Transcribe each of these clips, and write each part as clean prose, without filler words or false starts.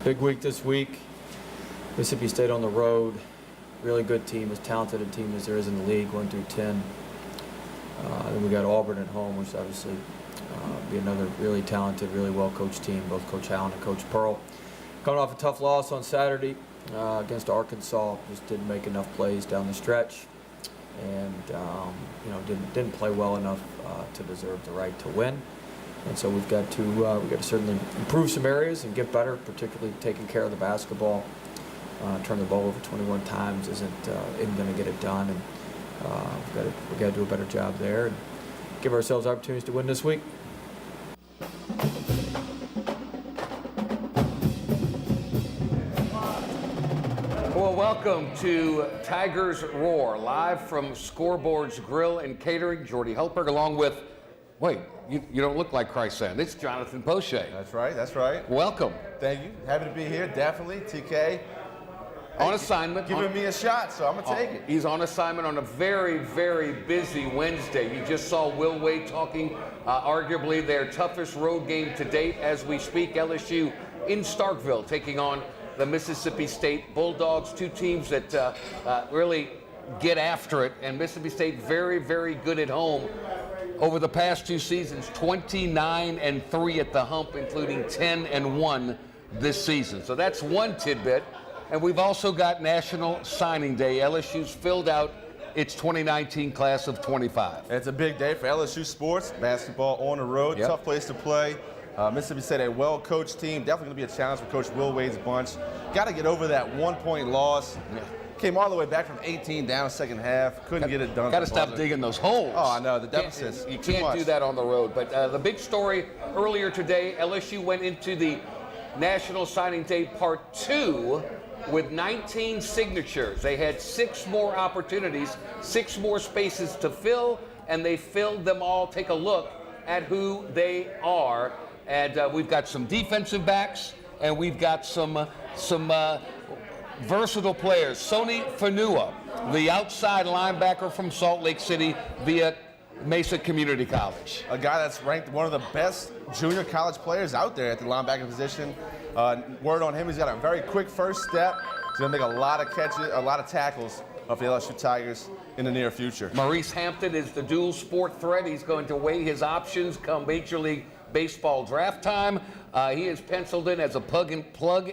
Big week this week. Mississippi State on the road. Really good team, as talented a team as there is in the league, 1 through 10. Then we got Auburn at home, which obviously be another really talented, really well-coached team, both Coach Allen and Coach Pearl. Coming off a tough loss on Saturday against Arkansas, just didn't make enough plays down the stretch, and didn't play well enough to deserve the right to win. And so we've got to certainly improve some areas and get better, particularly taking care of the basketball. Turn the ball over 21 times isn't going to get it done, and we've got to do a better job there and give ourselves opportunities to win this week. Well, welcome to Tigers Roar, live from Scoreboard's Grill and Catering. Jordy Helperg, along with, wait, you don't look like Chrysan. It's Jonathan Poche. That's right, that's right. Welcome. Thank you. Happy to be here, definitely. TK. On assignment. Giving me a shot, so I'm going to take it. He's on assignment on a very, very busy Wednesday. You just saw Will Wade talking, arguably their toughest road game to date as we speak. LSU in Starkville taking on the Mississippi State Bulldogs, two teams that really get after it. And Mississippi State very, very good at home. Over the past two seasons, 29-3 at the hump, including 10-1 this season. So that's one tidbit. And we've also got National Signing Day. LSU's filled out its 2019 class of 25. It's a big day for LSU sports, basketball on the road, Yep. Tough place to play. Mississippi State, a well-coached team, definitely going to be a challenge for Coach Will Wade's bunch. Got to get over that one-point loss. Yeah. Came all the way back from 18 down second half. Couldn't get it done. Got to stop digging those holes. Oh, I know, the deficits. You can't do that on the road. But the big story earlier today, LSU went into the National Signing Day Part 2 with 19 signatures. They had 6 more opportunities, 6 more spaces to fill, and they filled them all. Take a look at who they are. And we've got some defensive backs, and we've got some versatile players. Sony Fanua, the outside linebacker from Salt Lake City via Mesa Community College. A guy that's ranked one of the best junior college players out there at the linebacker position. Word on him, he's got a very quick first step. He's going to make a lot of catches, a lot of tackles for the LSU Tigers in the near future. Maurice Hampton is the dual sport threat. He's going to weigh his options come Major League Baseball draft time. He is penciled in as a plug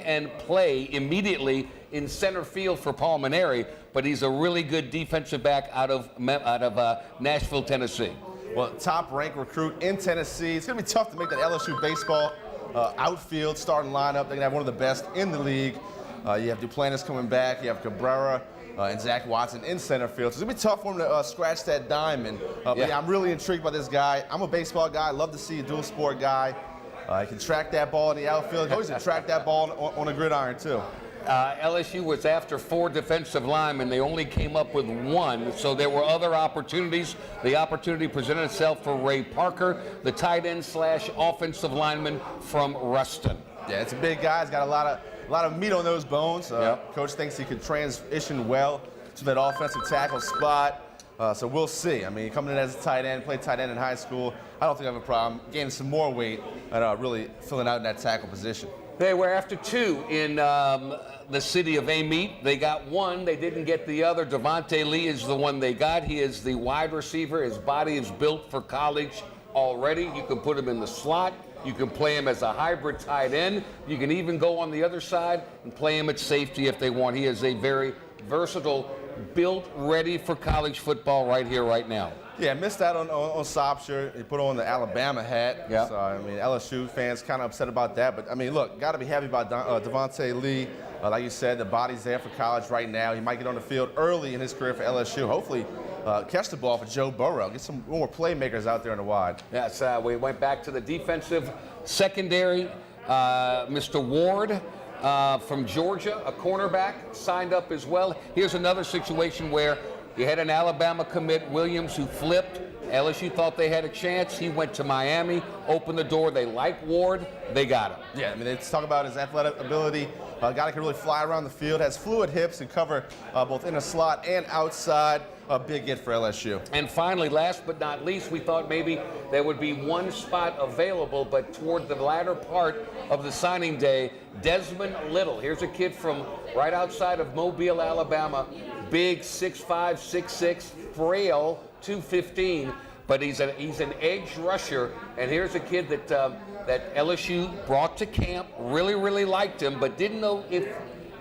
and play immediately in center field for Paul Maneri, but he's a really good defensive back out of Nashville, Tennessee. Well, top-ranked recruit in Tennessee. It's going to be tough to make that LSU baseball outfield starting lineup. They're going to have one of the best in the league. You have Duplantis coming back. You have Cabrera and Zach Watson in center field. So it's going to be tough for him to scratch that diamond. But yeah, I'm really intrigued by this guy. I'm a baseball guy. I love to see a dual sport guy. He can track that ball in the outfield. He always can track that ball on a gridiron, too. LSU was after 4 defensive linemen. They only came up with 1, so there were other opportunities. The opportunity presented itself for Ray Parker, the tight end / offensive lineman from Ruston. Yeah, it's a big guy. He's got a lot of meat on those bones. Yep. Coach thinks he could transition well to that offensive tackle spot. So we'll see. I mean, coming in as a tight end, played tight end in high school. I don't think I have a problem gaining some more weight and really filling out in that tackle position. They were after 2 in the city of Amite. They got 1. They didn't get the other. Devontae Lee is the one they got. He is the wide receiver. His body is built for college already. You can put him in the slot. You can play him as a hybrid tight end. You can even go on the other side and play him at safety if they want. He is a very versatile, built, ready for college football right here, right now. Yeah, missed out on Sopsher. He put on the Alabama hat. Yeah. So, I mean, LSU fans kind of upset about that. But, I mean, look, got to be happy about Devontae Lee. Like you said, the body's there for college right now. He might get on the field early in his career for LSU. Hopefully catch the ball for Joe Burrow. Get some more playmakers out there in the wide. Yes, we went back to the defensive secondary. Mr. Ward from Georgia, a cornerback, signed up as well. Here's another situation where you had an Alabama commit, Williams, who flipped. LSU thought they had a chance. He went to Miami, opened the door. They like Ward. They got him. Yeah, I mean, they talk about his athletic ability. A guy that can really fly around the field, has fluid hips, and cover both in the slot and outside. A big get for LSU. And finally, last but not least, we thought maybe there would be one spot available, but toward the latter part of the signing day, Desmond Little. Here's a kid from right outside of Mobile, Alabama. Big, 6'5", 6'6", frail, 215, but he's an edge rusher. And here's a kid that LSU brought to camp, really liked him, but didn't know if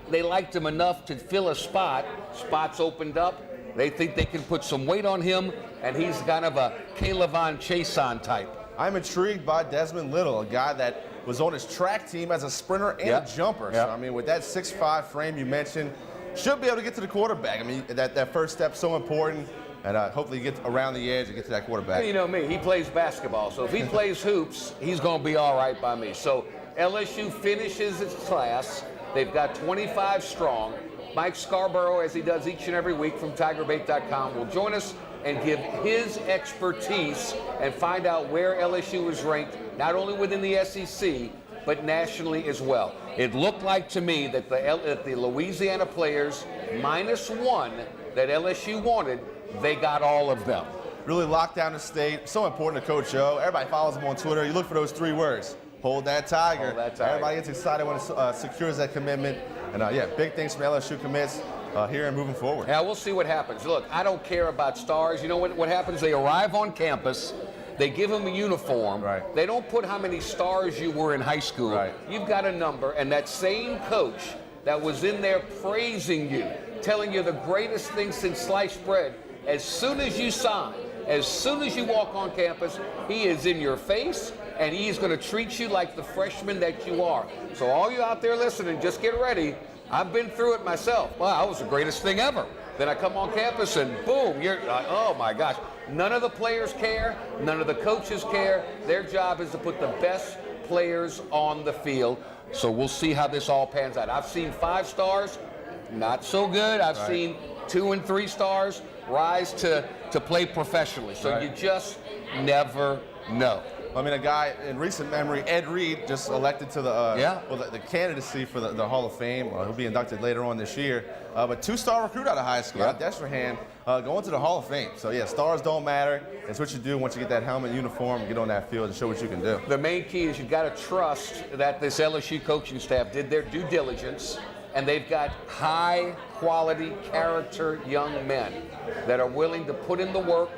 they liked him enough to fill a spot. Spots opened up. They think they can put some weight on him, and he's kind of a Kaylavon Chason type. I'm intrigued by Desmond Little, a guy that was on his track team as a sprinter and a jumper. So, I mean, with that 6'5" frame you mentioned, should be able to get to the quarterback. I mean, that first step's so important, and hopefully you get around the edge and get to that quarterback. You know me, he plays basketball, so if he plays hoops, he's going to be all right by me. So LSU finishes its class. They've got 25 strong. Mike Scarborough, as he does each and every week from TigerBait.com, will join us and give his expertise and find out where LSU is ranked, not only within the SEC, but nationally as well. It looked like to me that the Louisiana players, -1 that LSU wanted, they got all of them. Really locked down the state. So important to Coach O. Everybody follows him on Twitter. You look for those 3 words. Hold that tiger. Hold that tiger. Everybody gets excited when it secures that commitment. And yeah, big things from LSU commits here and moving forward. Yeah, we'll see what happens. Look, I don't care about stars. You know what happens? They arrive on campus. They give them a uniform. Right. They don't put how many stars you were in high school. Right. You've got a number, and that same coach that was in there praising you, telling you the greatest thing since sliced bread, as soon as you sign, as soon as you walk on campus, he is in your face, and he's going to treat you like the freshman that you are. So all you out there listening, just get ready. I've been through it myself. Wow, that was the greatest thing ever. Then I come on campus and boom, you're like, oh my gosh. None of the players care. None of the coaches care. Their job is to put the best players on the field. So we'll see how this all pans out. I've seen 5 stars, not so good. I've seen 2 and 3 stars rise to play professionally. So you just never know. I mean, a guy in recent memory, Ed Reed, just elected to the candidacy for the Hall of Fame. He'll be inducted later on this year. But 2-star recruit out of high school, out of Destrehan, going to the Hall of Fame. So, yeah, stars don't matter. It's what you do once you get that helmet, uniform, and get on that field and show what you can do. The main key is you've got to trust that this LSU coaching staff did their due diligence, and they've got high-quality character young men that are willing to put in the work,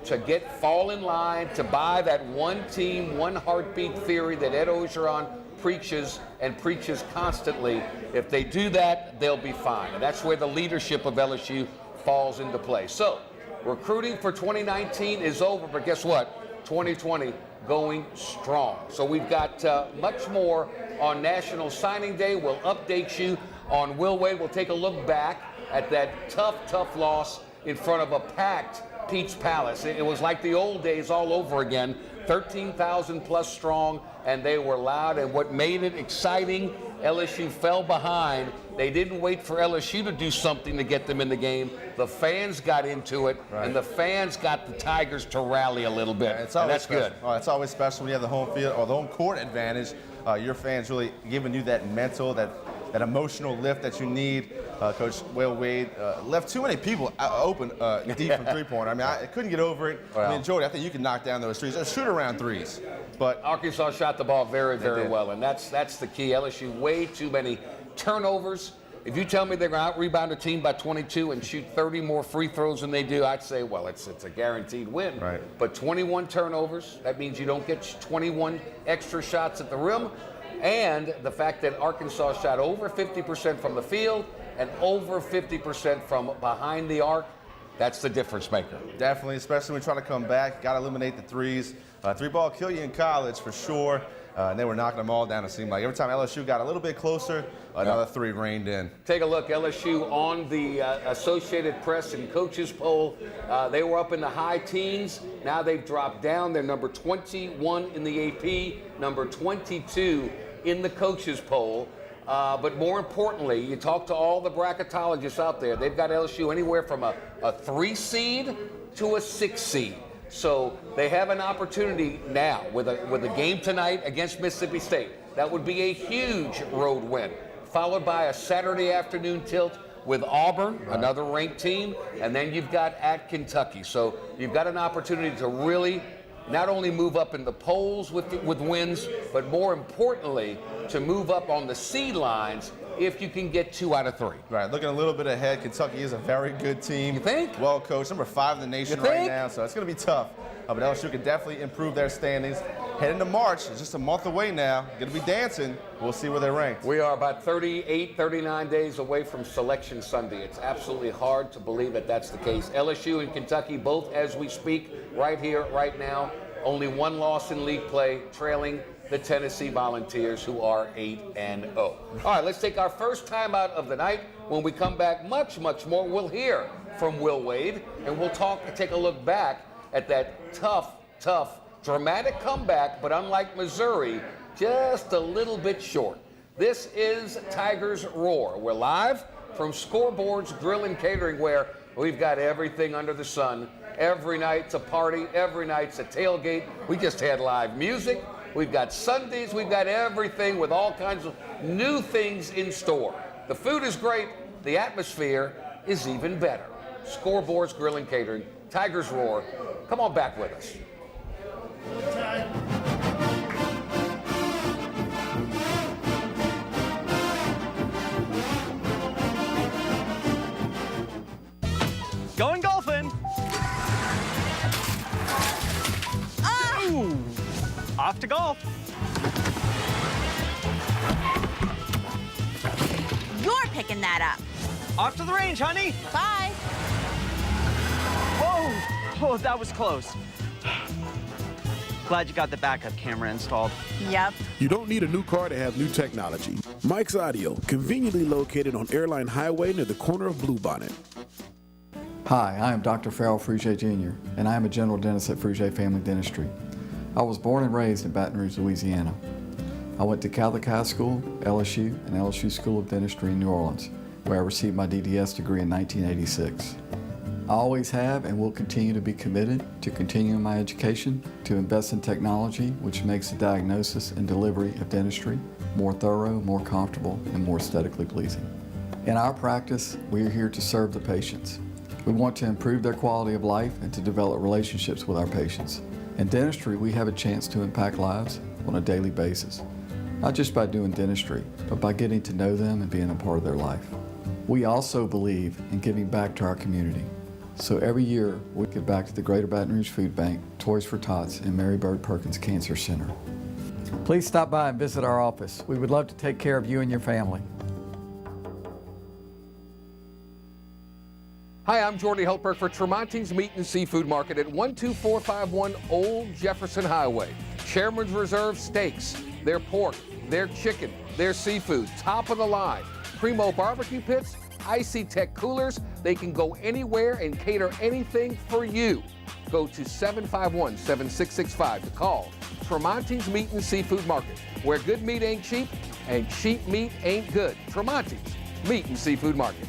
to fall in line, to buy that one team, one heartbeat theory that Ed Orgeron preaches and preaches constantly. If they do that, they'll be fine. And that's where the leadership of LSU falls into place. So, recruiting for 2019 is over, but guess what? 2020 going strong. So we've got much more on National Signing Day. We'll update you on Will Wade. We'll take a look back at that tough loss in front of a packed Peach Palace. It was like the old days all over again. 13,000 plus strong, and they were loud. And what made it exciting, LSU fell behind. They didn't wait for LSU to do something to get them in the game. The fans got into it, and the fans got the Tigers to rally a little bit. And that's good. Oh, it's always special when you have the home field or the home court advantage. Your fans really giving you that mental, that emotional lift that you need. Coach Will Wade left too many people open deep from three-pointer. I mean, I couldn't get over it. I mean, Jody, I think you can knock down those threes. Shoot around threes. But Arkansas shot the ball very well, and that's the key. LSU, way too many turnovers. If you tell me they're going to out-rebound a team by 22 and shoot 30 more free throws than they do, I'd say, well, it's a guaranteed win. Right. But 21 turnovers, that means you don't get 21 extra shots at the rim. And the fact that Arkansas shot over 50% from the field and over 50% from behind the arc, that's the difference maker. Definitely, especially when trying to come back. Got to eliminate the threes. Three-ball kill you in college for sure. And they were knocking them all down, it seemed like. Every time LSU got a little bit closer, another three rained in. Take a look, LSU on the Associated Press and coaches poll. They were up in the high teens. Now they've dropped down. They're number 21 in the AP, number 22 in the coaches poll. But more importantly, you talk to all the bracketologists out there, they've got LSU anywhere from a 3 seed to a 6 seed. So they have an opportunity now with a game tonight against Mississippi State. That would be a huge road win. followed by a Saturday afternoon tilt with Auburn, another ranked team, and then you've got at Kentucky. So you've got an opportunity to really not only move up in the polls with wins, but more importantly, to move up on the seed lines if you can get 2 out of 3. Right, looking a little bit ahead. Kentucky is a very good team. You think? Well coached, number 5 in the nation right now, so it's going to be tough. But LSU can definitely improve their standings. Heading to March, it's just a month away now. Going to be dancing. We'll see where they're ranked. We are about 38, 39 days away from Selection Sunday. It's absolutely hard to believe that that's the case. LSU and Kentucky both as we speak right here, right now. Only 1 loss in league play, trailing the Tennessee Volunteers, who are 8-0. All right, let's take our first timeout of the night. When we come back, much, much more. We'll hear from Will Wade, and we'll take a look back at that tough, dramatic comeback, but unlike Missouri, just a little bit short. This is Tigers Roar. We're live from Scoreboard's Grill and Catering, where we've got everything under the sun. Every night's a party, every night's a tailgate. We just had live music. We've got Sundays, we've got everything with all kinds of new things in store. The food is great, the atmosphere is even better. Scoreboard's Grill and Catering, Tigers Roar. Come on back with us. Going golfing. Ooh. Off to golf. You're picking that up. Off to the range, honey. Bye. Whoa. Oh, that was close. Glad you got the backup camera installed. Yep. You don't need a new car to have new technology. Mike's Audio, conveniently located on Airline Highway near the corner of Bluebonnet. Hi, I am Dr. Farrell Frugier Jr., and I am a general dentist at Frugier Family Dentistry. I was born and raised in Baton Rouge, Louisiana. I went to Catholic High School, LSU, and LSU School of Dentistry in New Orleans, where I received my DDS degree in 1986. I always have and will continue to be committed to continuing my education, to invest in technology which makes the diagnosis and delivery of dentistry more thorough, more comfortable, and more aesthetically pleasing. In our practice, we are here to serve the patients. We want to improve their quality of life and to develop relationships with our patients. In dentistry, we have a chance to impact lives on a daily basis, not just by doing dentistry, but by getting to know them and being a part of their life. We also believe in giving back to our community. So every year, we give back to the Greater Baton Rouge Food Bank, Toys for Tots, and Mary Bird Perkins Cancer Center. Please stop by and visit our office. We would love to take care of you and your family. Hi, I'm Jordy Helper for Tremonti's Meat and Seafood Market at 12451 Old Jefferson Highway. Chairman's Reserve steaks, their pork, their chicken, their seafood, top of the line. Primo barbecue pits, Icy Tech coolers. They can go anywhere and cater anything for you. Go to 751-7665 to call Tremonti's Meat and Seafood Market, where good meat ain't cheap and cheap meat ain't good. Tremonti's Meat and Seafood Market.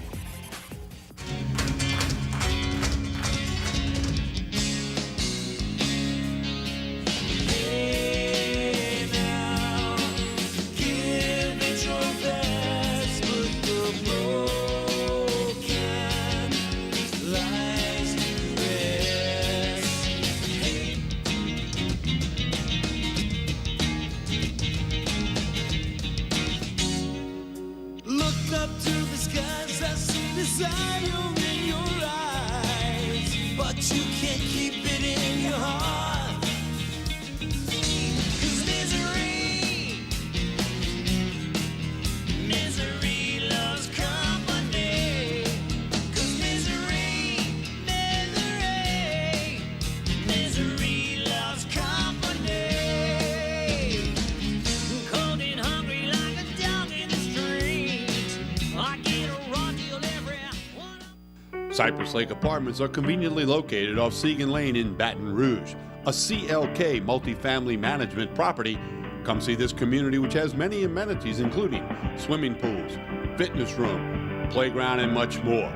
Cypress Lake Apartments are conveniently located off Segan Lane in Baton Rouge, a CLK multifamily management property. Come see this community, which has many amenities including swimming pools, fitness room, playground, and much more.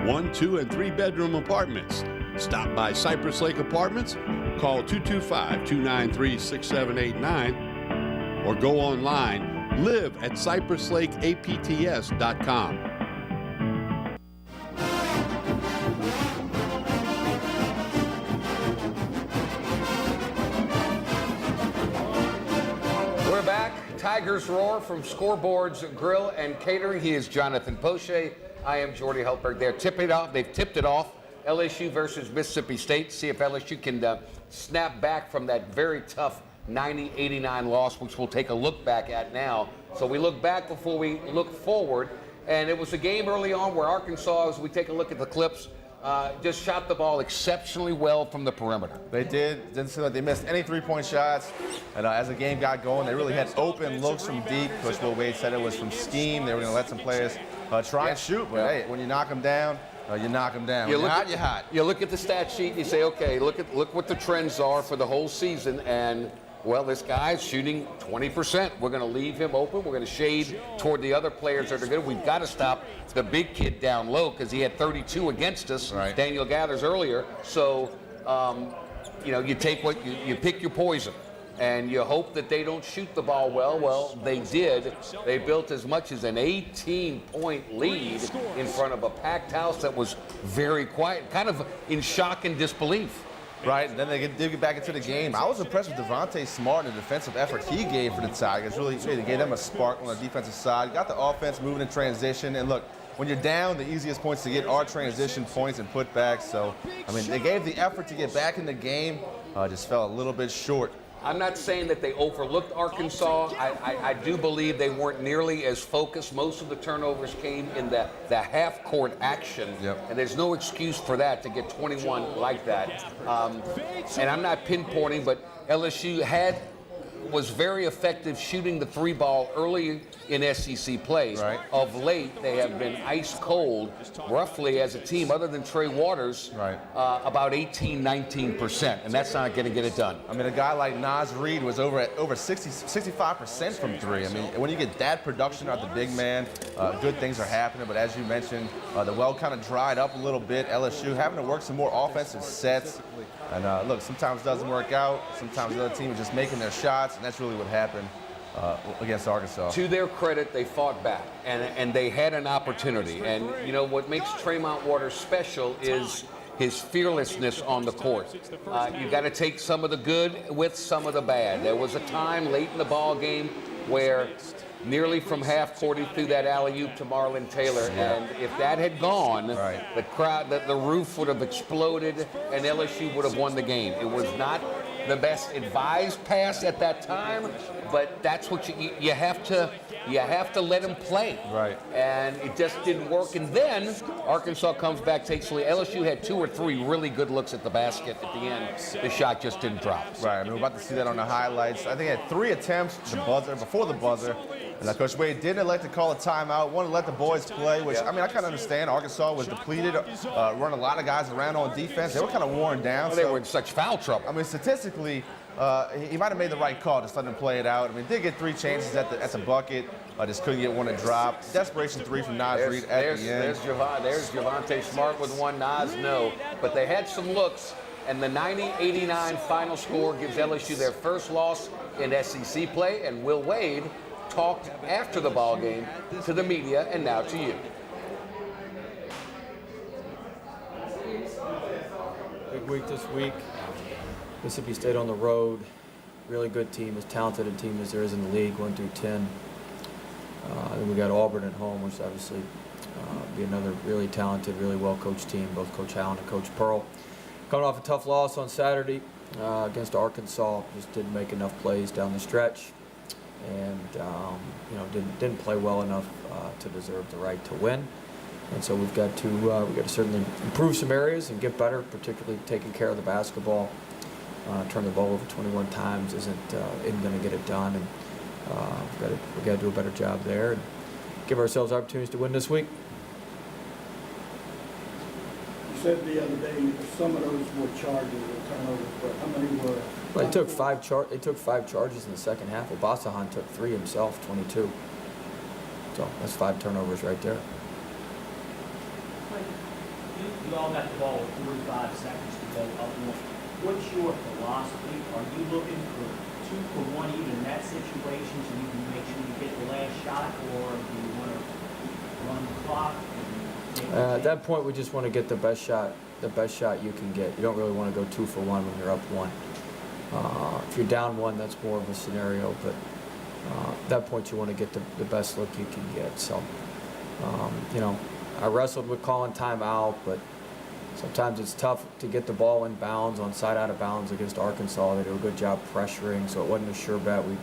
1, 2, and 3 bedroom apartments. Stop by Cypress Lake Apartments, call 225-293-6789, or go online Live at CypressLakeAPTS.com. We're back. Tigers Roar from Scoreboards Grill and Catering. He is Jonathan Poche. I am Jordy Heltberg. They've tipped it off. LSU versus Mississippi State. See if LSU can snap back from that very tough 90-89 loss, which we'll take a look back at now. So we look back before we look forward. And it was a game early on where Arkansas, as we take a look at the clips, just shot the ball exceptionally well from the perimeter. They did. Didn't seem like they missed any three-point shots. And as the game got going, they really had open looks from deep. Coach Will Wade said it was from scheme. They were going to let some players try and shoot. But, hey, when you knock them down, you knock them down. When you're hot, you're hot. You look at the stat sheet and you say, okay, look what the trends are for the whole season. And, well, this guy's shooting 20%. We're going to leave him open. We're going to shade toward the other players that are good. We've got to stop the big kid down low because he had 32 against us, right. Daniel Gathers earlier. So, you take you pick your poison. And you hope that they don't shoot the ball well. Well, they did. They built as much as an 18-point lead in front of a packed house that was very quiet, kind of in shock and disbelief. Right, and then they did get back into the game. I was impressed with Devontae Smart and the defensive effort he gave for the Tigers. Really gave them a spark on the defensive side. Got the offense moving in transition. And look, when you're down, the easiest points to get are transition points and putbacks. So, I mean, they gave the effort to get back in the game, just fell a little bit short. I'm not saying that they overlooked Arkansas. I do believe they weren't nearly as focused. Most of the turnovers came in the half-court action, and there's no excuse for that to get 21 like that. And I'm not pinpointing, but LSU was very effective shooting the three ball early in SEC play. Right. Of late, they have been ice cold, roughly as a team, other than Trey Waters, right. About 19% and that's not going to get it done. I mean, a guy like Naz Reid was over 65% from three. I mean, when you get that production out the big man, good things are happening. But as you mentioned, the well kind of dried up a little bit. LSU having to work some more offensive sets. And look, sometimes it doesn't work out. Sometimes the other team is just making their shots, and that's really what happened against Arkansas. To their credit, they fought back, and they had an opportunity. And, you know, what makes Tremont Waters special is his fearlessness on the court. You got to take some of the good with some of the bad. There was a time late in the ball game where nearly from half court he threw that alley-oop to Marlon Taylor, and if that had gone, the crowd, the roof would have exploded, and LSU would have won the game. It was not the best advised pass at that time, but that's what you have to let him play. Right. And it just didn't work. And then Arkansas comes back, takes the lead. LSU had 2 or 3 really good looks at the basket at the end. The shot just didn't drop. Right. I mean, we're about to see that on the highlights. I think he had 3 attempts before the buzzer. And Coach Wade didn't elect to call a timeout, wanted to let the boys play, which, I mean, I kind of understand. Arkansas was depleted, running a lot of guys around on defense. They were kind of worn down. Well, they were in such foul trouble. I mean, statistically, he might have made the right call, just letting him play it out. I mean, did get 3 chances at the bucket, just couldn't get one to drop. Desperation 3 from Naz Reid at the end. There's Javonte Smart with one, Naz no. But they had some looks, and the 90-89 final score gives LSU their first loss in SEC play, and Will Wade talked after the ball game to the media and now to you. Big week this week. Mississippi State on the road. Really good team, as talented a team as there is in the league, 1 through 10. Then we got Auburn at home, which obviously be another really talented, really well-coached team, both Coach Allen and Coach Pearl. Coming off a tough loss on Saturday against Arkansas, just didn't make enough plays down the stretch, and didn't play well enough to deserve the right to win. And so we've got to certainly improve some areas and get better, particularly taking care of the basketball. Turn the ball over 21 times isn't going to get it done, and we've got to do a better job there and give ourselves opportunities to win this week. You said the other day some of those were charges or turnovers, but how many were? Well, they took 5 charges in the second half. Obasahan took 3 himself, 22. So that's 5 turnovers right there. You all got the ball with 45 seconds to go up one. What's your philosophy? Are you looking for 2 for 1 even in that situation so you can make sure you get the shot, or do you want to run the clock? And make At a that point, we just want to get the best shot you can get. You don't really want to go 2 for 1 when you're up 1. If you're down 1, that's more of a scenario, but at that point you want to get the best look you can get. So, you know, I wrestled with calling timeout, but sometimes it's tough to get the ball in bounds on side out of bounds against Arkansas. They do a good job pressuring, so it wasn't a sure bet we'd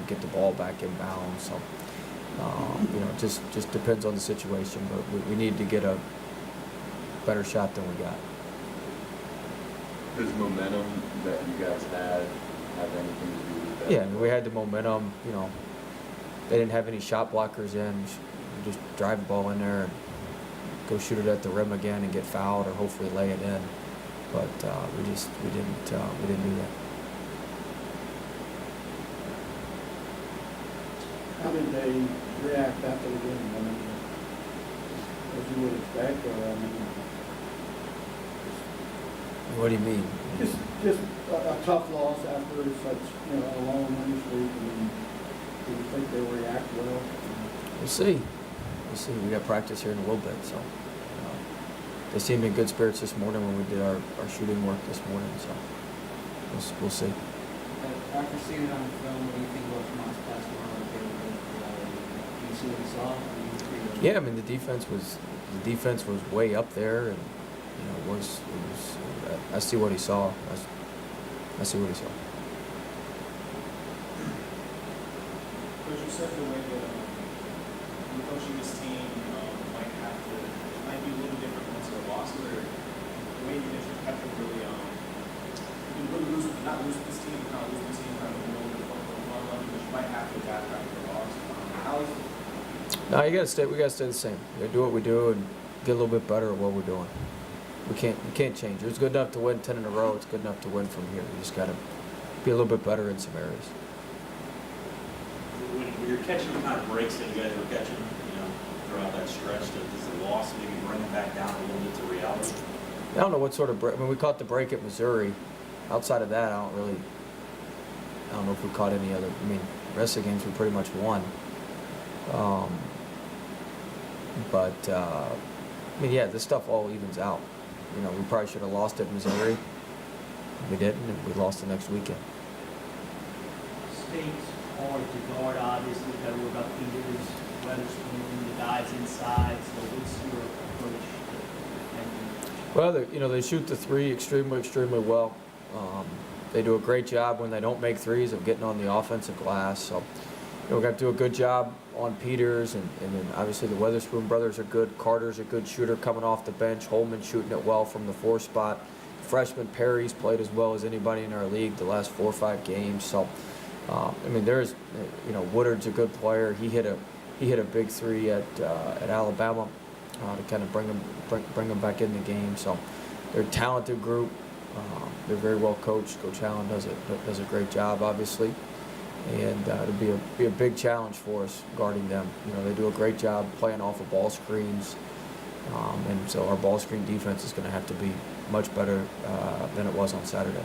get the ball back in bounds. So, you know, it just depends on the situation, but we need to get a better shot than we got. Does momentum that you guys had have anything to do with that? Yeah, I mean, we had the momentum. You know, they didn't have any shot blockers in. You just drive the ball in there and go shoot it at the rim again and get fouled, or hopefully lay it in. But we didn't do that. How did they react after the game? I mean, as you would expect, or I mean, What do you mean? just a tough loss after such, you know, a long winning streak. I mean, do you think they'll react well? We'll see. We'll see. We got practice here in a little bit, so they seemed in good spirits this morning when we did our shooting work this morning. So we'll see. After seeing it on film, what do you think about Tomas Pastoral? Do you see what he saw? Yeah, I mean the defense was way up there, and you know it was. I see what he saw. I see what he saw. Coach, you said the way that you're coaching this team might be a little different once they're lost, or the way you guys have to really not lose this team, kind of lose this team kind of a little bit of one level, but you might have to adapt after the loss. How is it? No, we gotta stay the same. We gotta do what we do and get a little bit better at what we're doing. We can't change. It's good enough to win 10 in a row. It's good enough to win from here. We just gotta be a little bit better in some areas. When you're catching the kind of breaks that you guys were catching, you know, throughout that stretch, does the loss maybe bring it back down a little bit to reality? I don't know what sort of break. I mean, we caught the break at Missouri. Outside of that, I don't know if we caught any other. I mean, the rest of the games we pretty much won. I mean, yeah, this stuff all evens out. You know, we probably should have lost at Missouri. We didn't, and we lost the next weekend. State's hard to guard, obviously. Got to worry about Peters, Weatherspoon, the guys inside. So what's your approach? Well, they shoot the three extremely well. They do a great job when they don't make threes of getting on the offensive glass. So, we've got to do a good job on Peters, and then obviously the Weatherspoon brothers are good. Carter's a good shooter coming off the bench. Holman shooting it well from the 4 spot. Freshman Perry's played as well as anybody in our league the last 4 or 5 games. So, I mean, there's, Woodard's a good player. He hit a big 3 at Alabama to kind of bring them back in the game. So, they're a talented group. They're very well coached. Coach Allen does a great job, obviously. And it'll be a big challenge for us guarding them. They do a great job playing off of ball screens, and so our ball screen defense is going to have to be much better than it was on Saturday.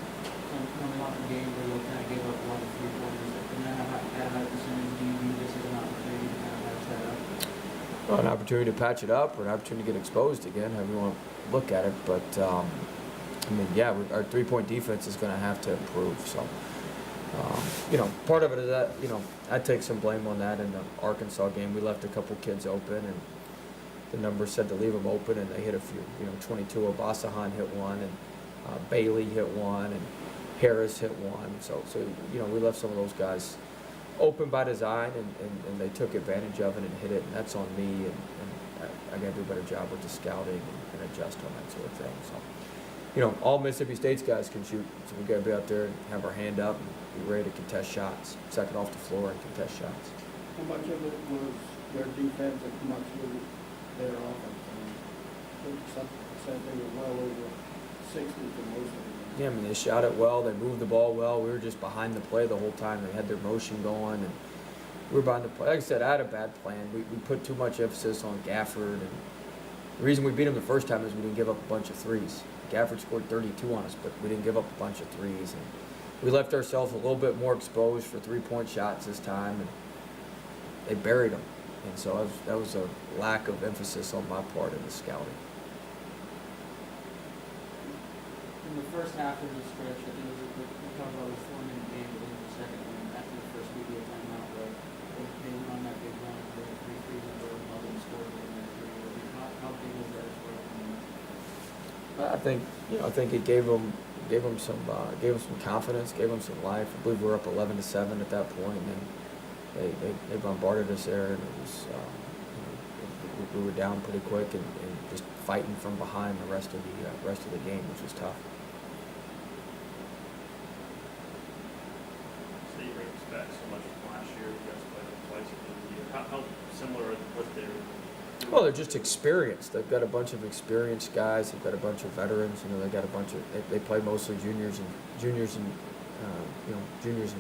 Coming off a game where you kind of gave up a lot of 3-pointers, and then at a high percentage, do you view this as an opportunity to kind of patch that up? Well, an opportunity to patch it up, or an opportunity to get exposed again, however you want to look at it. But I mean, yeah, our 3-point defense is going to have to improve. So. Part of it is that, I take some blame on that in the Arkansas game. We left a couple kids open, and the numbers said to leave them open, and they hit a few. 22, Obasahan hit one, and Bailey hit one, and Harris hit one. So we left some of those guys open by design, and they took advantage of it and hit it, and that's on me, and I got to do a better job with the scouting and adjust on that sort of thing. So. All Mississippi State's guys can shoot, so we got to be out there and have our hand up and be ready to contest shots, second off the floor and contest shots. How much of it was their defense and how much was their offense? I mean, said they were well over 60 for most of them. Yeah, I mean, they shot it well, they moved the ball well. We were just behind the play the whole time. They had their motion going, and we were behind the play. Like I said, I had a bad plan. We put too much emphasis on Gafford, and the reason we beat them the first time is we didn't give up a bunch of threes. Gafford scored 32 on us, but we didn't give up a bunch of threes. And we left ourselves a little bit more exposed for 3-point shots this time. And they buried them. And so that was a lack of emphasis on my part in the scouting. In the first half of the stretch, I think we talked about a 4-minute game, but in the second one, after the first media timeout, where they went on that big run, they had 3 3s in a row, and Melvin scored in that 3. I mean, how big was that as well? I think it gave them some confidence, gave them some life. I believe we were up 11-7 at that point, and they bombarded us there, and it was we were down pretty quick and just fighting from behind the rest of the game, which was tough. So you bring us back so much from last year. You guys played them twice in the year. How similar is what they're doing? Well, they're just experienced. They've got a bunch of experienced guys. They've got a bunch of veterans. They got a bunch of. They play mostly juniors and juniors and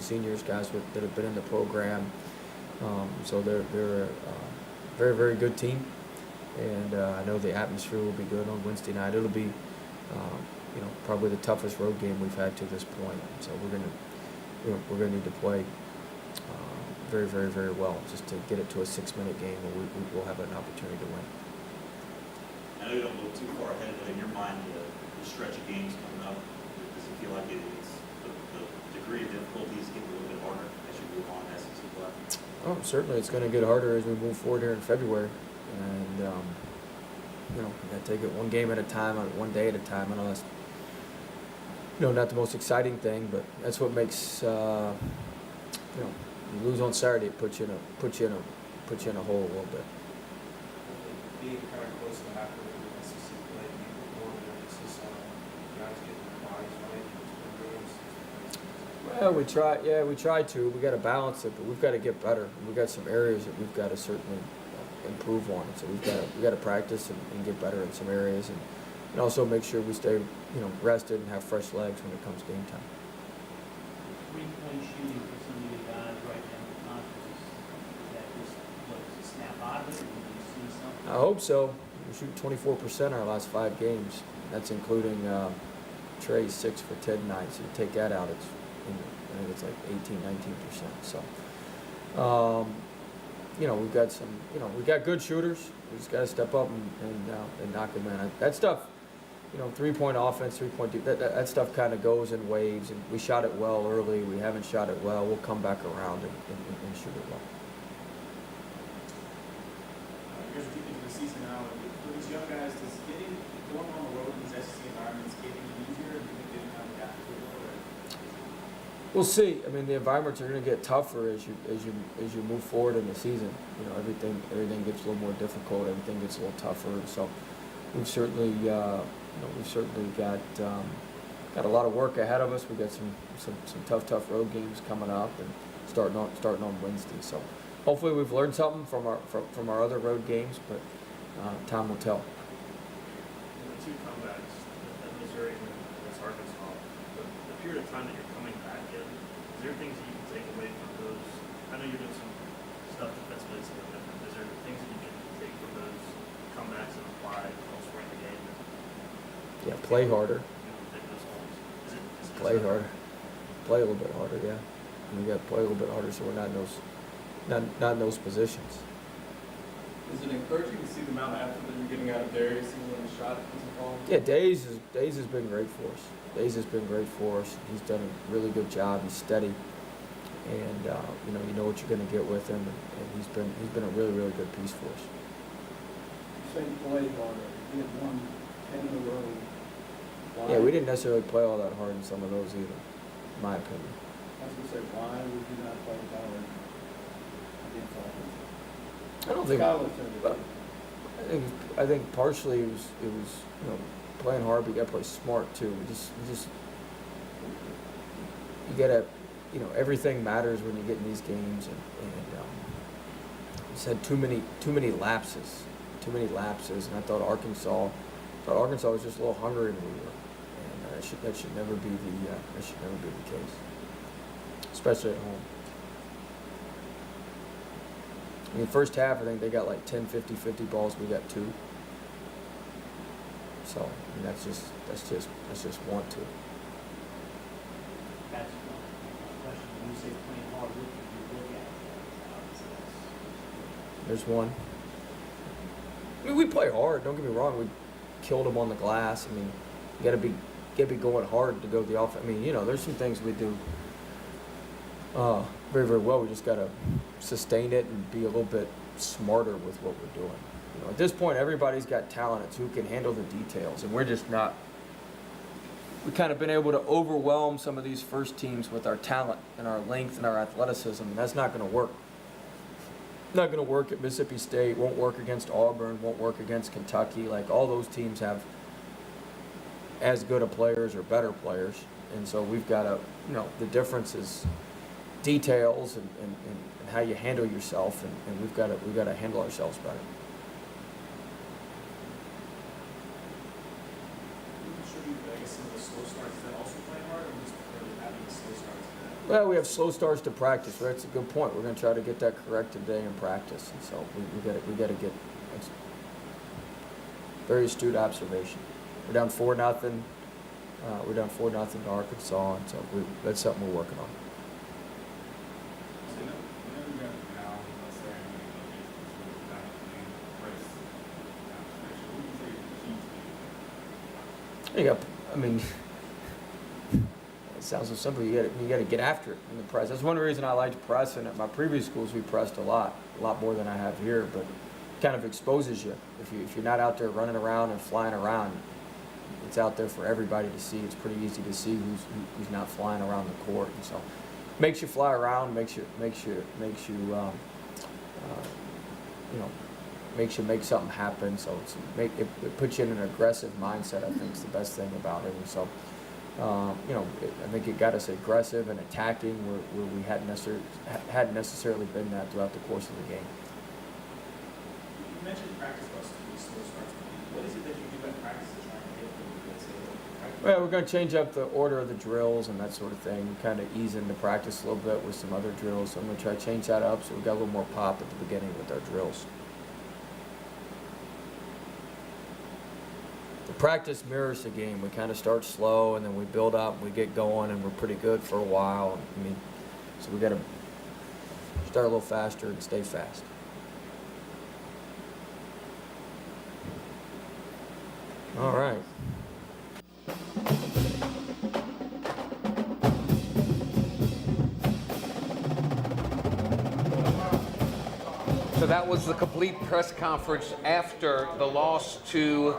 seniors, guys that have been in the program. So they're a very, very good team, and I know the atmosphere will be good on Wednesday night. It'll be, probably the toughest road game we've had to this point. So we're gonna need to play very, very, very well just to get it to a 6-minute game where we will have an opportunity to win. I know you don't look too far ahead, but in your mind, the stretch of games coming up, does it feel like it's the degree of difficulty is getting a little bit harder as you move on SEC play? Oh, certainly it's going to get harder as we move forward here in February, and we got to take it one game at a time, one day at a time. I know that's not the most exciting thing, but that's what makes you lose on Saturday, it puts you in a hole a little bit. Being kind of close to halfway through the SEC play, do you put more of an emphasis on guys getting their bodies right? Well, we try to. We got to balance it, but we've got to get better. We've got some areas that we've got to certainly improve on. So we got to practice and get better in some areas, and also make sure we stay rested and have fresh legs when it comes game time. 3-point shooting for some of you guys right now in the conference. Is that just what, snap out of it, or do you see something? I hope so. We shoot 24% our last 5 games. That's including Trey's 6 for 10 nights. So you take that out, I think it's like 18-19%. So, we've got some. We've got good shooters. We just got to step up and knock them in. That stuff. 3-point offense, 3-point that stuff kind of goes in waves, and we shot it well early. We haven't shot it well. We'll come back around and shoot it well. You guys are deep into the season now, and for these young guys, does going on the road in these SEC environments get any easier, or do you think they kind of adapt to it? We'll see. I mean, the environments are going to get tougher as you move forward in the season. Everything gets a little more difficult. Everything gets a little tougher. So we've certainly got a lot of work ahead of us. We've got some tough road games coming up and starting on Wednesday. So hopefully we've learned something from our other road games, but time will tell. The 2 comebacks at Missouri and against Arkansas, the period of time that you're coming back in, is there things that you can take away from those? I know you're doing some stuff defensively, it's a little different. Is there things that you can take from those comebacks and apply elsewhere in the game? Yeah, play harder. Play that- harder. Play a little bit harder, yeah. And we got to play a little bit harder so we're not in those positions. Is it encouraging to see the amount of effort that you're getting out of Darius even when the shot isn't falling? Yeah, Days has been great for us. Days has been great for us. He's done a really good job. He's steady, and you know what you're going to get with him, and he's been a really, really good piece for us. You say play harder. He had won 10 in a row. Why? Yeah, we didn't necessarily play all that hard in some of those either, in my opinion. I was going to say, why would you not play hard against offense? I don't think. Scholarship. I think partially it was playing hard, but you got to play smart too. You got to everything matters when you get in these games, and just had too many lapses, and I thought Arkansas was just a little hungrier than we were, and that should never be the case, especially at home. In the first half, I think they got like 10, 50 balls. We got 2. So that's just want to. That's one question. When you say playing hard, what do you look at? Obviously, that's There's one. I mean, we play hard. Don't get me wrong. We killed them on the glass. I mean, you gotta be going hard to go the offense. I mean, you know, there's some things we do very, very well. We just gotta sustain it and be a little bit smarter with what we're doing. You know, at this point, everybody's got talent. It's who can handle the details, and we're just not. We've kind of been able to overwhelm some of these first teams with our talent and our length and our athleticism, and that's not going to work. Not going to work at Mississippi State, won't work against Auburn, won't work against Kentucky. Like, all those teams have as good of players or better players, and so we've got to, you know, the difference is details and how you handle yourself, and we've got to handle ourselves better. Well, we have slow starts to practice. Right? That's a good point. We're going to try to get that corrected today in practice, and so we got to get. It's very astute observation. We're down 4-0. We're down 4-0 to Arkansas, and so that's something we're working on. I mean, it sounds so simple. You got to get after it in the press. That's one reason I liked pressing. At my previous schools, we pressed a lot more than I have here. But it kind of exposes you. If you're not out there running around and flying around, it's out there for everybody to see. It's pretty easy to see who's not flying around the court, and so makes you fly around, makes you make something happen. So it puts you in an aggressive mindset. I think is the best thing about it. And so, I think it got us aggressive and attacking where we hadn't necessarily been that throughout the course of the game. You mentioned practice bus to be slow starts. What is it that you do in practice to try and get them to say, well, we're going to change up the order of the drills and that sort of thing, kind of ease into practice a little bit with some other drills. So I'm going to try to change that up so we got a little more pop at the beginning with our drills. The practice mirrors the game. We kind of start slow and then we build up and we get going and we're pretty good for a while. I mean, so we got to start a little faster and stay fast. All right. So that was the complete press conference after the loss to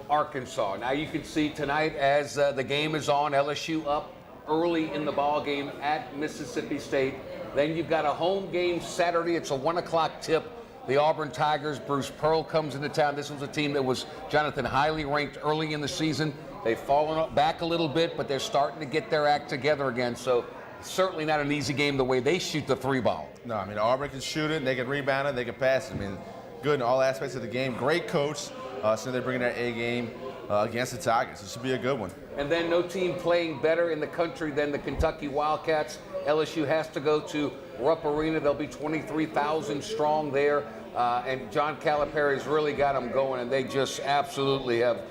Arkansas. Now you can see tonight as the game is on, LSU up early in the ball game at Mississippi State. Then you've got a home game Saturday. It's a 1 o'clock tip. The Auburn Tigers, Bruce Pearl comes into town. This was a team that was, Jonathan, highly ranked early in the season. They've fallen back a little bit, but they're starting to get their act together again. So certainly not an easy game the way they shoot the three ball. No, I mean, Auburn can shoot it, they can rebound it, they can pass it. I mean, good in all aspects of the game. Great coach. So they're bringing their A game against the Tigers. It should be a good one. And then no team playing better in the country than the Kentucky Wildcats. LSU has to go to Rupp Arena. They'll be 23,000 strong there. And John Calipari's really got them going, and they just absolutely have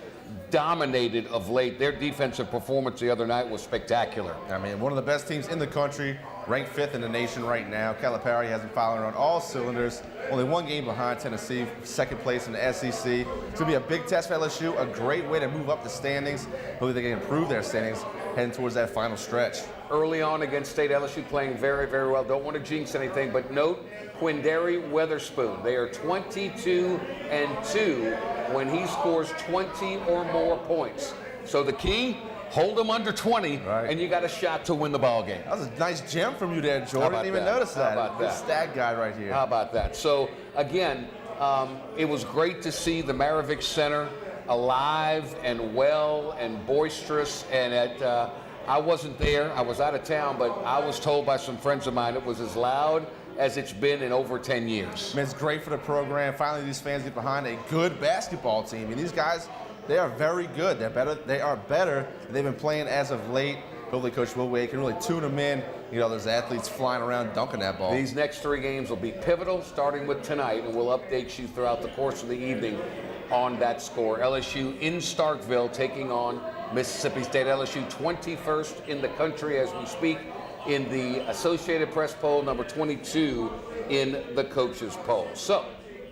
dominated of late. Their defensive performance the other night was spectacular. I mean, one of the best teams in the country, ranked 5th in the nation right now. Calipari has been firing on all cylinders. Only one game behind Tennessee, 2nd place in the SEC. It's going to be a big test for LSU, a great way to move up the standings. Hopefully they can improve their standings heading towards that final stretch. Early on against State, LSU playing very, very well. Don't want to jinx anything, but note Quindary Weatherspoon. They are 22-2 when he scores 20 or more points. So the key, hold them under 20, and you got a shot to win the ball game. That was a nice gem from you there, Jordan. Didn't even notice that. How about Good that? stat guy right here. How about that? So again, it was great to see the Maravich Center alive and well and boisterous. And I wasn't there. I was out of town, but I was told by some friends of mine it was as loud as it's been in over 10 years. I mean, it's great for the program. Finally, these fans get behind a good basketball team. I mean, these guys, they are very good. They're better. They are better. They've been playing as of late. Hopefully, Coach Will Wade can really tune them in. You know, there's athletes flying around dunking that ball. These next 3 games will be pivotal, starting with tonight, and we'll update you throughout the course of the evening on that score. LSU in Starkville taking on Mississippi State. LSU 21st in the country as we speak in the Associated Press poll, number 22 in the coaches poll. So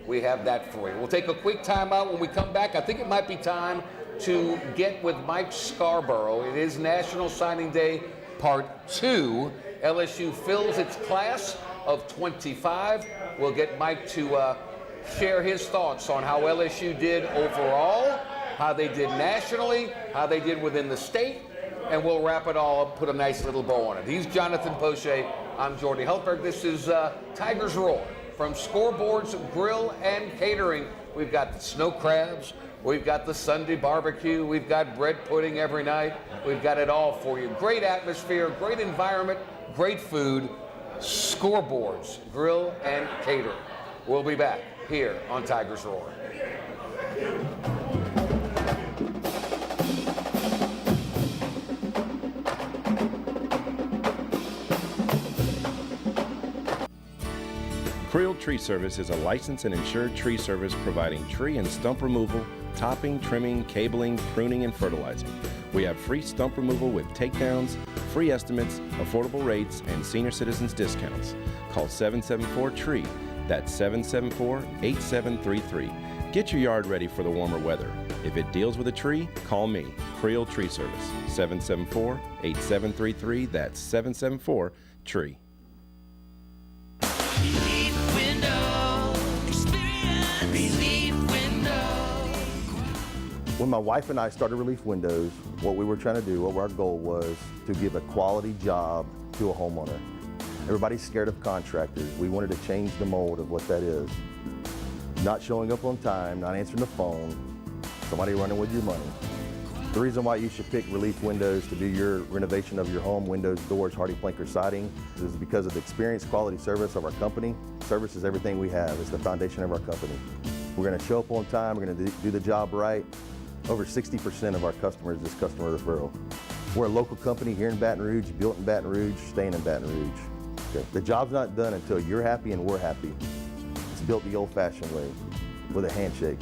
we have that for you. We'll take a quick timeout. When we come back, I think it might be time to get with Mike Scarborough. It is National Signing Day Part 2. LSU fills its class of 25. We'll get Mike to share his thoughts on how LSU did overall, how they did nationally, how they did within the state, and we'll wrap it all up, put a nice little bow on it. He's Jonathan Poche. I'm Jordy Heltberg. This is Tigers Roar from Scoreboards Grill and Catering. We've got the snow crabs. We've got the Sunday barbecue. We've got bread pudding every night. We've got it all for you. Great atmosphere, great environment, great food. Scoreboards Grill and Catering. We'll be back here on Tigers Roar. Creel Tree Service is a licensed and insured tree service providing tree and stump removal, topping, trimming, cabling, pruning, and fertilizing. We have free stump removal with takedowns, free estimates, affordable rates, and senior citizens discounts. Call 774-TREE. That's 774-8733. Get your yard ready for the warmer weather. If it deals with a tree, call me, Creel Tree Service, 774-8733. That's 774-TREE. When my wife and I started Relief Windows, what we were trying to do, what our goal was to give a quality job to a homeowner. Everybody's scared of contractors. We wanted to change the mold of what that is. Not showing up on time, not answering the phone, somebody running with your money. The reason why you should pick Relief Windows to do your renovation of your home, windows, doors, hardy plank, or siding, is because of the experience, quality service of our company. Service is everything we have. It's the foundation of our company. We're going to show up on time. We're going to do the job right. Over 60% of our customers is customer referral. We're a local company here in Baton Rouge, built in Baton Rouge, staying in Baton Rouge. Okay. The job's not done until you're happy and we're happy. It's built the old-fashioned way, with a handshake.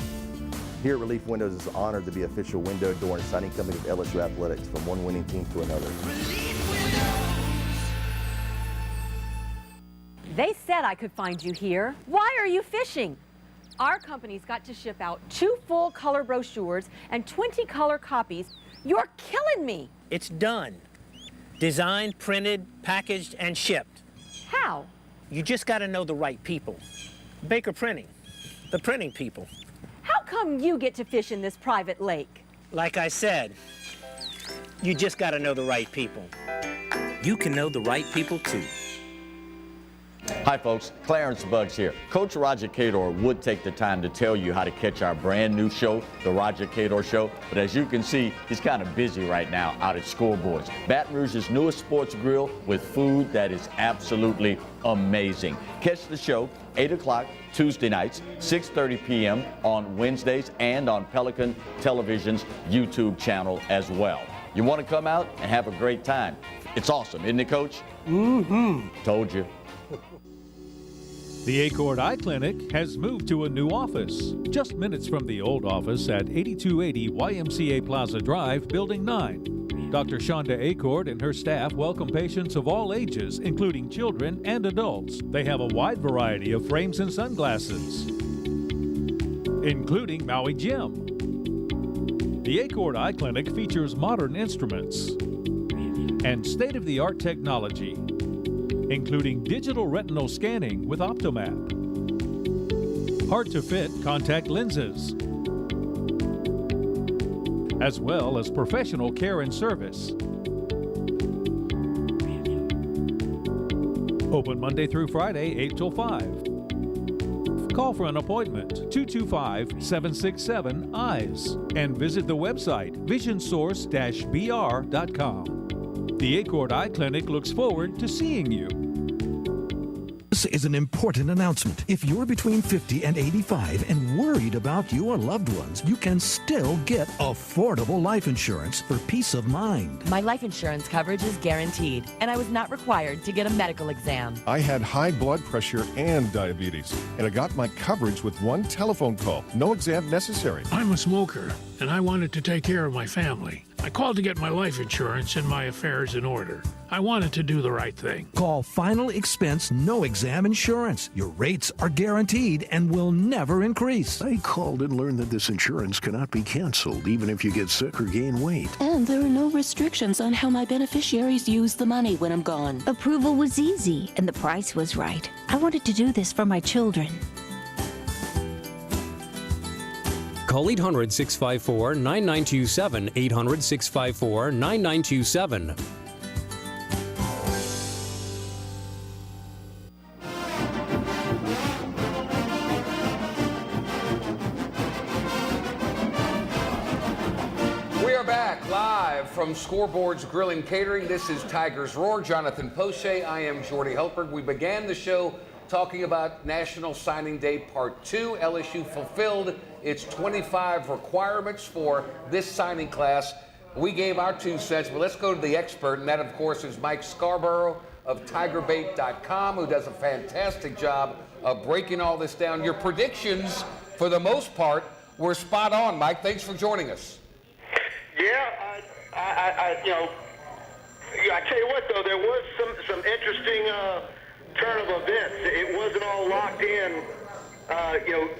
Here at Relief Windows is honored to be official window, door, and siding company of LSU Athletics, from one winning team to another. They said I could find you here. Why are you fishing? Our company's got to ship out 2 full color brochures and 20 color copies. You're killing me. It's done. Designed, printed, packaged, and shipped. How? You just got to know the right people. Baker Printing, the printing people. How come you get to fish in this private lake? Like I said, you just got to know the right people. You can know the right people too. Hi folks, Clarence Buggs here. Coach Roger Cador would take the time to tell you how to catch our brand new show, The Roger Cador Show, but as you can see, he's kind of busy right now out at Scoreboards, Baton Rouge's newest sports grill with food that is absolutely amazing. Catch the show 8 o'clock Tuesday nights, 6:30 p.m. on Wednesdays, and on Pelican Television's YouTube channel as well. You want to come out and have a great time. It's awesome, isn't it, Coach? Mm-hmm. Told you. The Acord Eye Clinic has moved to a new office, just minutes from the old office at 8280 YMCA Plaza Drive, Building 9. Dr. Shonda Acord and her staff welcome patients of all ages, including children and adults. They have a wide variety of frames and sunglasses, including Maui Jim. The Acord Eye Clinic features modern instruments and state-of-the-art technology, including digital retinal scanning with Optomap, hard-to-fit contact lenses, as well as professional care and service. Open Monday through Friday, 8 till 5. Call for an appointment, 225-767-EYES, and visit the website, visionsource-br.com. The Acord Eye Clinic looks forward to seeing you. This is an important announcement. If you're between 50 and 85 and worried about your loved ones, you can still get affordable life insurance for peace of mind. My life insurance coverage is guaranteed, and I was not required to get a medical exam. I had high blood pressure and diabetes, and I got my coverage with one telephone call. No exam necessary. I'm a smoker, and I wanted to take care of my family. I called to get my life insurance and my affairs in order. I wanted to do the right thing. Call Final Expense No Exam Insurance. Your rates are guaranteed and will never increase. I called and learned that this insurance cannot be canceled even if you get sick or gain weight. And there are no restrictions on how my beneficiaries use the money when I'm gone. Approval was easy, and the price was right. I wanted to do this for my children. Call 800-654-9927, 800-654-9927. We are back live from Scoreboard's Grill and Catering. This is Tigers Roar. Jonathan Poche. I am Jordy Helperg. We began the show talking about National Signing Day Part 2. LSU fulfilled its 25 requirements for this signing class. We gave our 2 cents, but let's go to the expert, and that, of course, is Mike Scarborough of TigerBait.com, who does a fantastic job of breaking all this down. Your predictions, for the most part, were spot on, Mike. Thanks for joining us. Yeah, I tell you what, though, there was some interesting turn of events. It wasn't all locked in.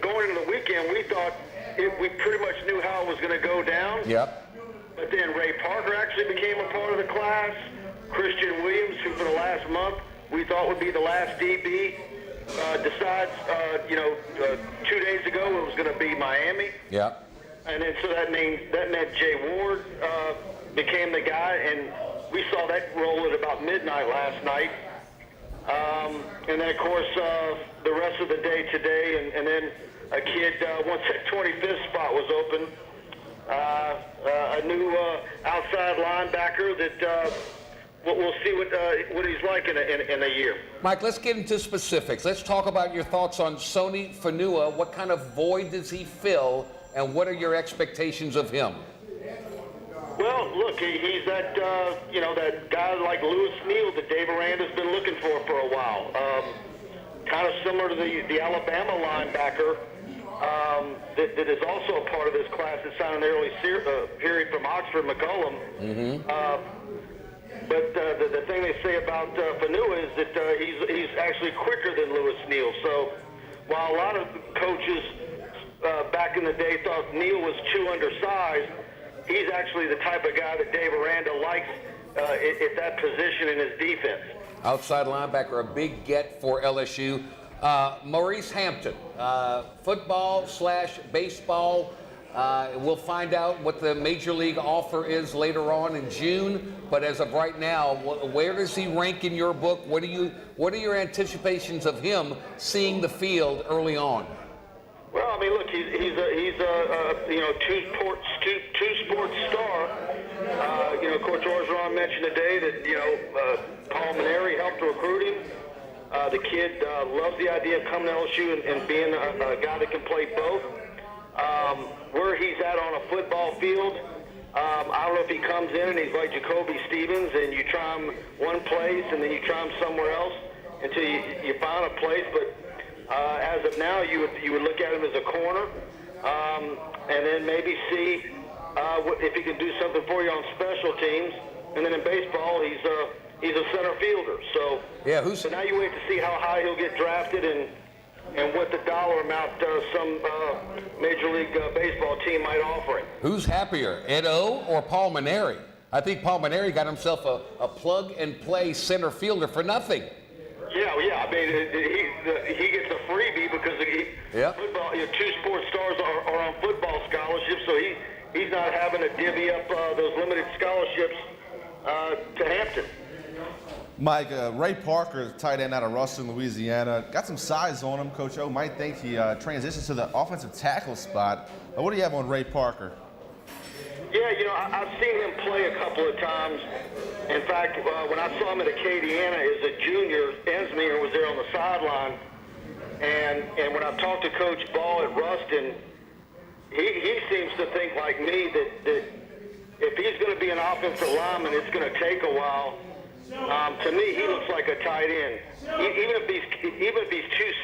Going into the weekend, we thought we pretty much knew how it was going to go down. Yep. But then Ray Parker actually became a part of the class. Christian Williams, who for the last month we thought would be the last DB, decides, 2 days ago it was going to be Miami. Yeah. And then so that meant Jay Ward became the guy, and we saw that roll at about midnight last night. And then, of course, the rest of the day today, and then a kid, once that 25th spot was open, a new outside linebacker that we'll see what he's like in a year. Mike, let's get into specifics. Let's talk about your thoughts on Sony Fanua. What kind of void does he fill, and what are your expectations of him? Well, look, he's that that guy like Lewis Neal that Dave Aranda's been looking for a while. Kind of similar to the Alabama linebacker that is also a part of this class that signed an early period from Oxford McCollum. Mm-hmm. But the thing they say about Fanua is that he's actually quicker than Lewis Neal. So while a lot of coaches back in the day thought Neal was too undersized, he's actually the type of guy that Dave Aranda likes at that position in his defense. Outside linebacker, a big get for LSU. Maurice Hampton, football/baseball. We'll find out what the major league offer is later on in June. But as of right now, where does he rank in your book? What are your anticipations of him seeing the field early on? Well, I mean, look, he's a two-sport star. Coach Orgeron mentioned today that Paul Maneri helped recruit him. The kid loves the idea of coming to LSU and being a guy that can play both. Where he's at on a football field, I don't know if he comes in and he's like Jacoby Stevens and you try him one place and then you try him somewhere else until you find a place. But as of now, you would look at him as a corner, and then maybe see if he can do something for you on special teams. And then in baseball, he's a center fielder. So so now you wait to see how high he'll get drafted and what the dollar amount some Major League Baseball team might offer him. Who's happier, Ed O or Paul Maneri? I think Paul Maneri got himself a plug-and-play center fielder for nothing. Yeah. I mean, he gets a freebie because football. Two sports stars are on football scholarships, so he's not having to divvy up those limited scholarships to Hampton. Mike, Ray Parker, tight end out of Ruston, Louisiana, got some size on him. Coach O might think he transitions to the offensive tackle spot. What do you have on Ray Parker? Yeah, I've seen him play a couple of times. In fact, when I saw him at Acadiana as a junior, Ensminger was there on the sideline. And when I've talked to Coach Ball at Ruston, he seems to think like me that if he's going to be an offensive lineman, it's going to take a while. To me, he looks like a tight end. Even if he's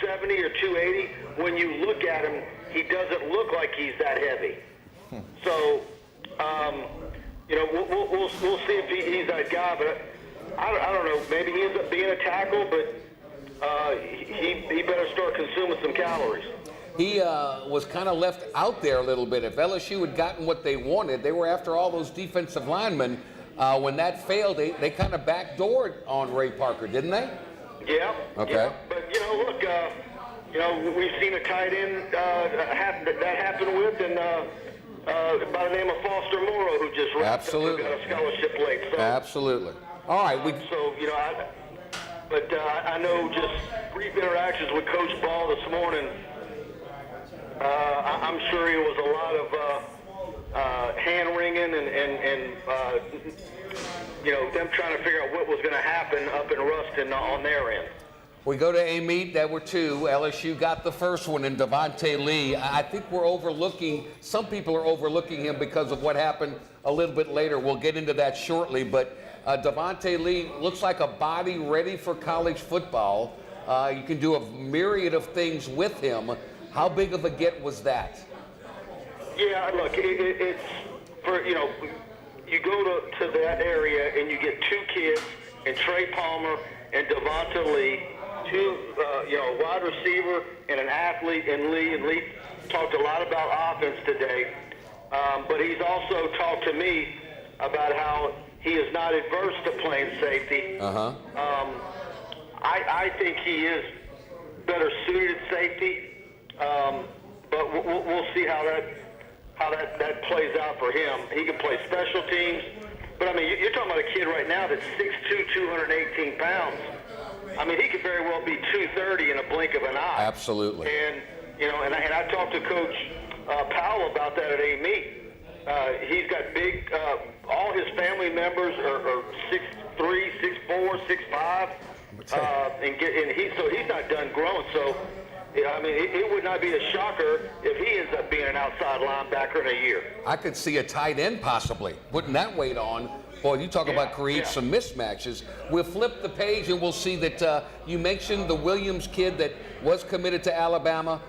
270 or 280, when you look at him, he doesn't look like he's that heavy. So, you know, we'll see if he's that guy. But I don't know. Maybe he ends up being a tackle, but he better start consuming some calories. He was kind of left out there a little bit. If LSU had gotten what they wanted, they were after all those defensive linemen. When that failed, they kind of backdoored on Ray Parker, didn't they? Yeah. Okay. Yeah. But, you know, look, you know, we've seen a tight end that happen with, and by the name of Foster Morrow, who just wrapped up and got a scholarship late. So, absolutely. All right. So, you know, I know just brief interactions with Coach Ball this morning. I'm sure it was a lot of hand-wringing and you know, them trying to figure out what was going to happen up in Ruston on their end. We go to Amite. There were two. LSU got the first one in Devontae Lee. I think we're overlooking, some people are overlooking him because of what happened a little bit later. We'll get into that shortly. But Devontae Lee looks like a body ready for college football. You can do a myriad of things with him. How big of a get was that? Yeah, look, it's for, you know, you go to that area and you get two kids, and Trey Palmer and Devontae Lee, two, you know, wide receiver and an athlete in Lee. And Lee talked a lot about offense today, but he's also talked to me about how he is not adverse to playing safety. I think he is better suited at safety, but we'll see how that plays out for him. He can play special teams, but I mean, you're talking about a kid right now that's 6'2", 218 pounds. I mean, he could very well be 230 in a blink of an eye. Absolutely. And you know, and I talked to Coach Powell about that at Amite. He's got big. All his family members are 6'3", 6'4", 6'5", so he's not done growing. So. Yeah, I mean, it would not be a shocker if he ends up being an outside linebacker in a year. I could see a tight end possibly putting that weight on. Boy, you talk about create some mismatches. We'll flip the page and we'll see that you mentioned the Williams kid that was committed to Alabama.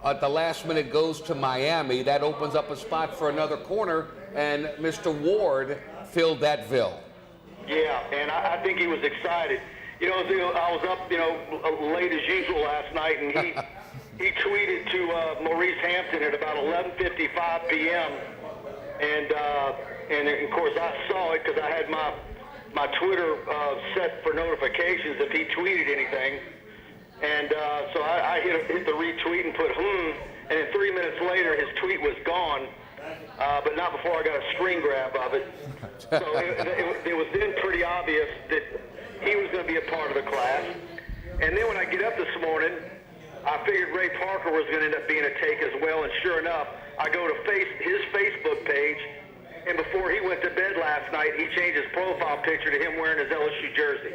At the last minute goes to Miami. That opens up a spot for another corner, and Mr. Ward filled that bill. Yeah, and I think he was excited. You know, I was up, you know, late as usual last night, and he tweeted to Maurice Hampton at about 11:55 p.m. And of course I saw it because I had my Twitter set for notifications if he tweeted anything. And so I hit the retweet and put and then 3 minutes later his tweet was gone, but not before I got a screen grab of it. So it was then pretty obvious that he was going to be a part of the class. And then when I get up this morning, I figured Ray Parker was going to end up being a take as well. And sure enough, I go to his Facebook page, and before he went to bed last night, he changed his profile picture to him wearing his LSU jersey.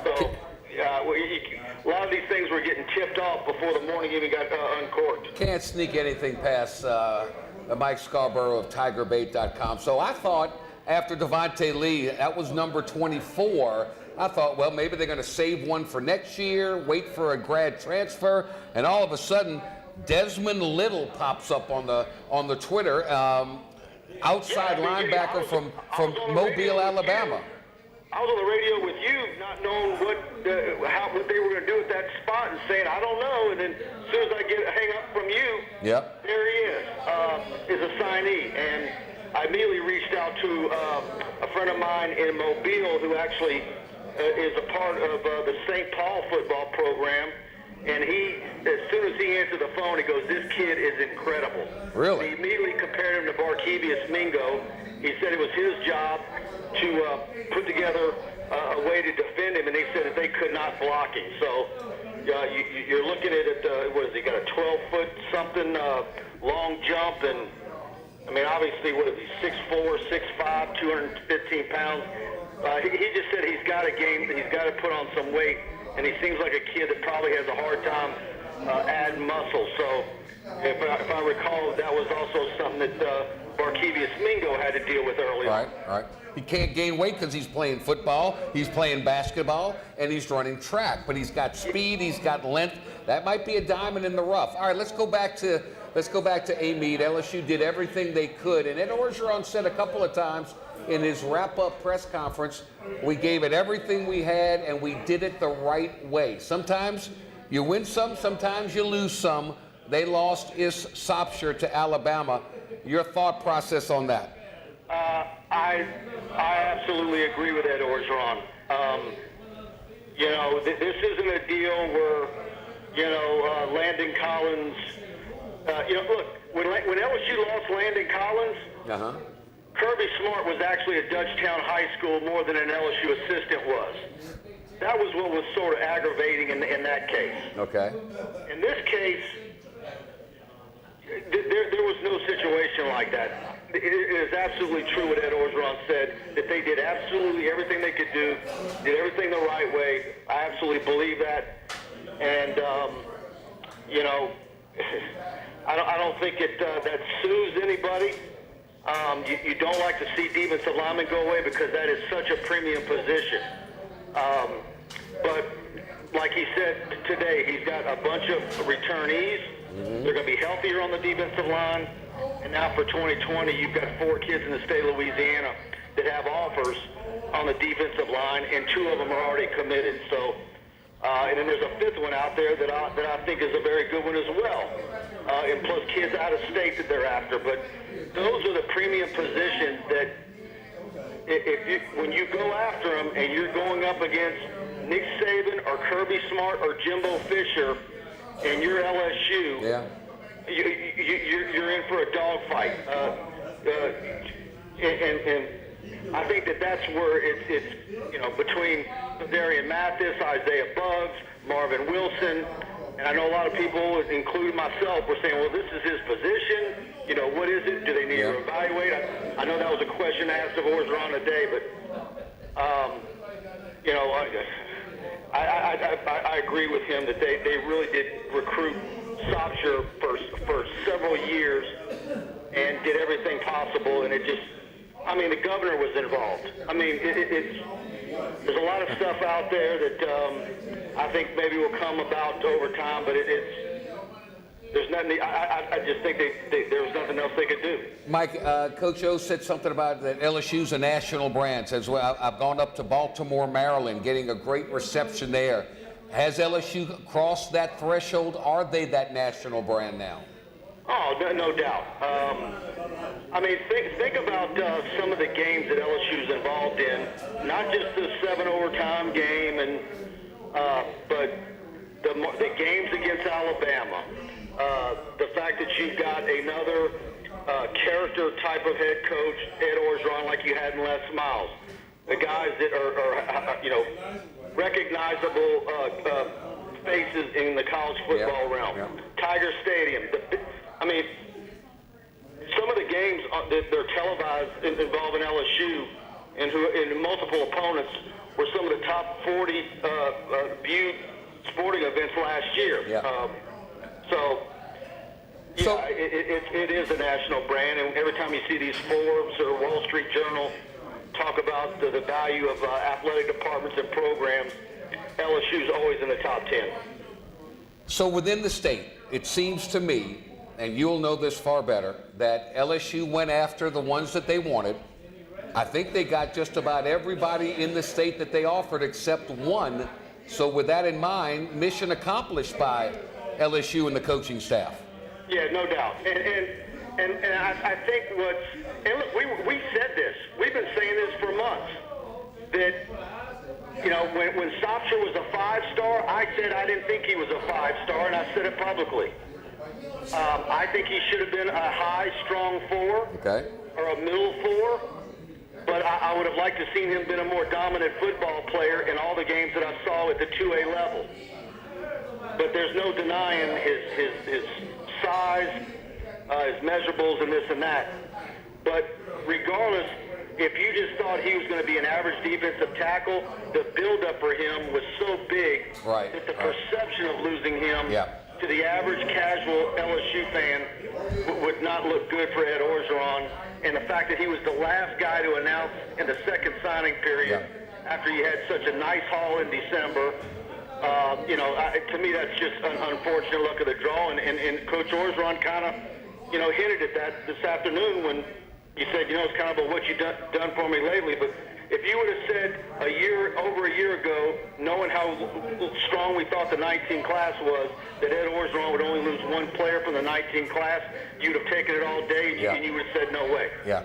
So a lot of these things were getting tipped off before the morning even got uncorked. Can't sneak anything past Mike Scarborough of TigerBait.com. So I thought after Devontae Lee, that was number 24. I thought, well, maybe they're going to save one for next year, wait for a grad transfer, and all of a sudden, Desmond Little pops up on the Twitter, outside linebacker from Mobile, Alabama. I was on the radio with you, not knowing what they were going to do with that spot, and saying, I don't know. And then as soon as I hang up from you, there he is a signee. And I immediately reached out to a friend of mine in Mobile who actually is a part of the St. Paul football program, and as soon as he answered the phone, he goes, "This kid is incredible." Really? He immediately compared him to Barkevious Mingo. He said it was his job to put together a way to defend him, and they said that they could not block him. So you're looking at it, what is he, got a 12-foot something long jump, and I mean, obviously, what is he, 6'4", 6'5", 215 pounds. He just said he's got a game, that he's got to put on some weight, and he seems like a kid that probably has a hard time adding muscle. So if I recall, that was also something that Barkevious Mingo had to deal with early on. Right. He can't gain weight because he's playing football, he's playing basketball, and he's running track. But he's got speed, he's got length. That might be a diamond in the rough. All right, let's go back to Amite. LSU did everything they could, and Ed Orgeron said a couple of times, in his wrap-up press conference, we gave it everything we had, and we did it the right way. Sometimes you win some, sometimes you lose some. They lost Ish Sopsher to Alabama. Your thought process on that? I absolutely agree with Ed Orgeron. You know, this isn't a deal where, you know, Landon Collins, you know, look, when LSU lost Landon Collins, Kirby Smart was actually at Dutchtown High School more than an LSU assistant was. That was what was sort of aggravating in that case. Okay. In this case, there was no situation like that. It is absolutely true what Ed Orgeron said, that they did absolutely everything they could do, did everything the right way. I absolutely believe that. And, you know, I don't think that soothes anybody. You don't like to see defensive linemen go away because that is such a premium position. But like he said today, he's got a bunch of returnees. They're going to be healthier on the defensive line. And now for 2020, you've got 4 kids in the state of Louisiana that have offers on the defensive line, and 2 of them are already committed. So, and then there's a 5th one out there that I think is a very good one as well. And plus kids out of state that they're after. But those are the premium positions that when you go after them and you're going up against Nick Saban or Kirby Smart or Jimbo Fisher and you're LSU, you're in for a dogfight. And I think that's where it's you know, between Darian Mathis, Isaiah Buggs, Marvin Wilson, and I know a lot of people, including myself, were saying, well, this is his position. You know, what is it? Do they need to evaluate? I know that was a question asked of Orgeron today, but, you know, I agree with him that they really did recruit Sopsher for several years and did everything possible, and it just, I mean, the governor was involved. I mean, there's a lot of stuff out there that I think maybe will come about over time, but there's nothing. I just think there was nothing else they could do. Mike, Coach O said something about that LSU's a national brand. Says, well, I've gone up to Baltimore, Maryland, getting a great reception there. Has LSU crossed that threshold? Are they that national brand now? Oh, no doubt. I mean, think about some of the games that LSU's involved in. Not just the 7 overtime game, and but the games against Alabama. The fact that you've got another character type of head coach, Ed Orgeron, like you had in Les Miles. The guys that are you know, recognizable faces in the college football realm. Tiger Stadium. I mean, some of the games that they're televised involving LSU and multiple opponents were some of the top 40 viewed sporting events last year. So it is a national brand, and every time you see these Forbes or Wall Street Journal talk about the value of athletic departments and programs, LSU's always in the top 10. So within the state, it seems to me, and you'll know this far better, that LSU went after the ones that they wanted. I think they got just about everybody in the state that they offered except one. So with that in mind, mission accomplished by LSU and the coaching staff. Yeah, no doubt. And I think and look, we said this. We've been saying this for months, that, you know, when Sopsher was a 5-star, I said I didn't think he was a 5-star, and I said it publicly. I think he should have been a high, strong 4 or a middle 4, but I would have liked to seen him been a more dominant football player in all the games that I saw at the 2A level. But there's no denying his size, his measurables, and this and that. But regardless, if you just thought he was going to be an average defensive tackle, the buildup for him was so big that the perception of losing him to the average casual LSU fan would not look good for Ed Orgeron. And the fact that he was the last guy to announce in the second signing period after he had such a nice haul in December, you know, to me that's just an unfortunate luck of the draw. And Coach Orgeron kind of, you know, hinted at that this afternoon when you said, it's kind of a what you done for me lately, but if you would have said over a year ago, knowing how strong we thought the 19 class was, that Ed Orgeron would only lose one player from the 19 class, you'd have taken it all day, and you would have said no way. Yeah.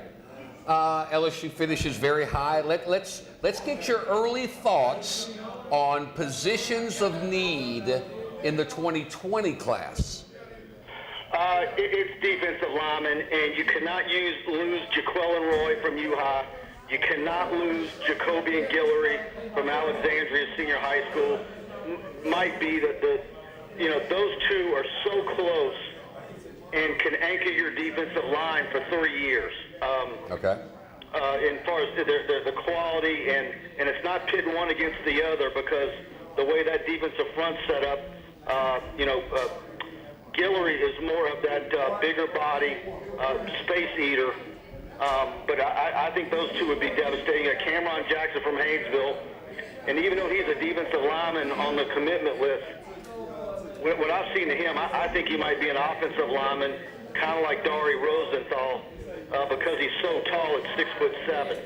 LSU finishes very high. Let's get your early thoughts on positions of need in the 2020 class. It's defensive linemen, and you cannot lose Jaquelin Roy from U-High. You cannot lose Jacoby and Guillory from Alexandria Senior High School. Might be that those two are so close and can anchor your defensive line for 3 years. Okay. As far as the quality, and it's not pitting one against the other, because the way that defensive front's set up, Guillory is more of that bigger body space eater. But I think those two would be devastating. Cameron Jackson from Haynesville, and even though he's a defensive lineman on the commitment list, what I've seen of him, I think he might be an offensive lineman, kind of like Dari Rosenthal, because he's so tall at 6'7".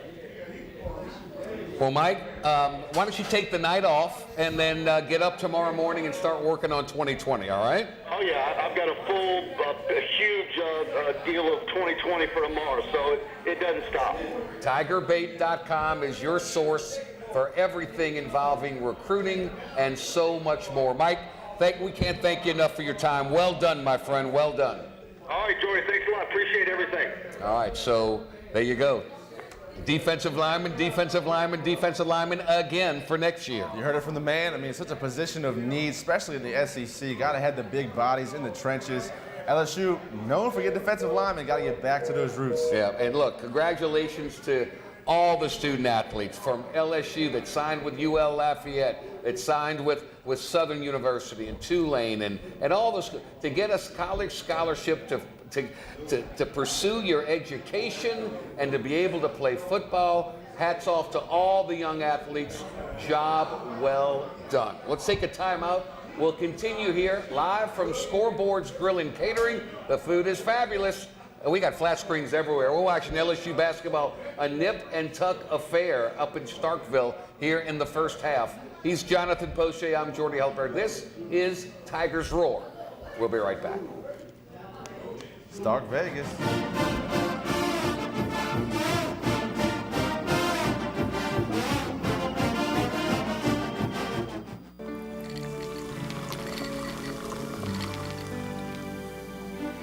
Well, Mike, why don't you take the night off and then get up tomorrow morning and start working on 2020, all right? Oh, yeah. I've got a huge deal of 2020 for tomorrow, so it doesn't stop. TigerBait.com is your source for everything involving recruiting and so much more. Mike, we can't thank you enough for your time. Well done, my friend. Well done. All right, Jordy. Thanks a lot. Appreciate everything. All right, so there you go. Defensive lineman again for next year. You heard it from the man. I mean, it's such a position of need, especially in the SEC. Got to have the big bodies in the trenches. LSU, known for your defensive linemen, got to get back to those roots. Yeah, and look, congratulations to all the student athletes from LSU that signed with UL Lafayette, that signed with Southern University and Tulane, and all this to get a college scholarship to pursue your education and to be able to play football. Hats off to all the young athletes. Job well done. Let's take a timeout. We'll continue here live from Scoreboards Grill and Catering. The food is fabulous. We got flat screens everywhere. We're watching LSU basketball, a nip and tuck affair up in Starkville here in the first half. He's Jonathan Poche. I'm Jordy Helper. This is Tigers Roar. We'll be right back. Stark Vegas.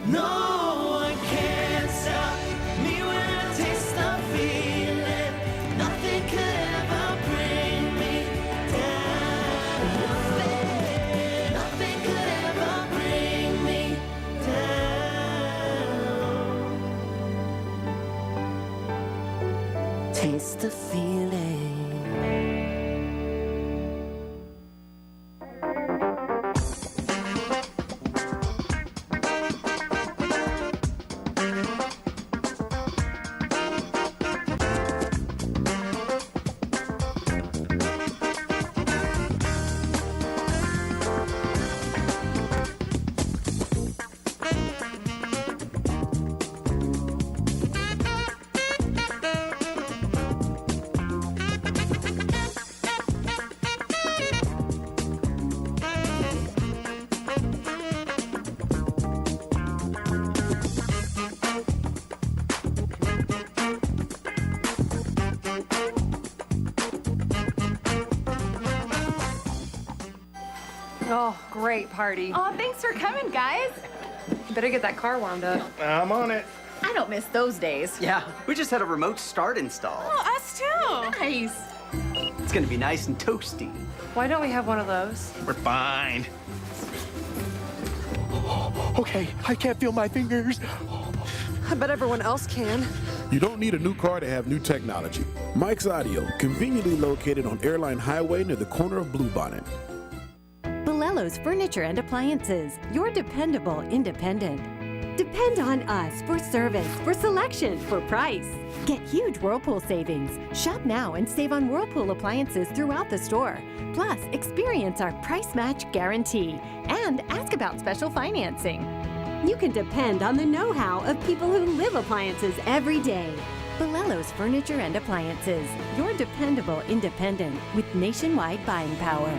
No one can stop me when I taste the feeling. Nothing could ever bring me down. Nothing could ever bring me down. Taste the feeling. Oh, great party. Oh, thanks for coming, guys. You better get that car warmed up. I'm on it. I don't miss those days. Yeah, we just had a remote start installed. Oh, us too. Nice. It's gonna be nice and toasty. Why don't we have one of those? We're fine. Okay, I can't feel my fingers. I bet everyone else can. You don't need a new car to have new technology. Mike's Audio, conveniently located on Airline Highway near the corner of Bluebonnet. Bolello's Furniture and Appliances, your dependable independent. Depend on us for service, for selection, for price. Get huge Whirlpool savings. Shop now and save on Whirlpool appliances throughout the store. Plus, experience our price match guarantee and ask about special financing. You can depend on the know-how of people who live appliances every day. Bolello's Furniture and Appliances. Your dependable independent with nationwide buying power.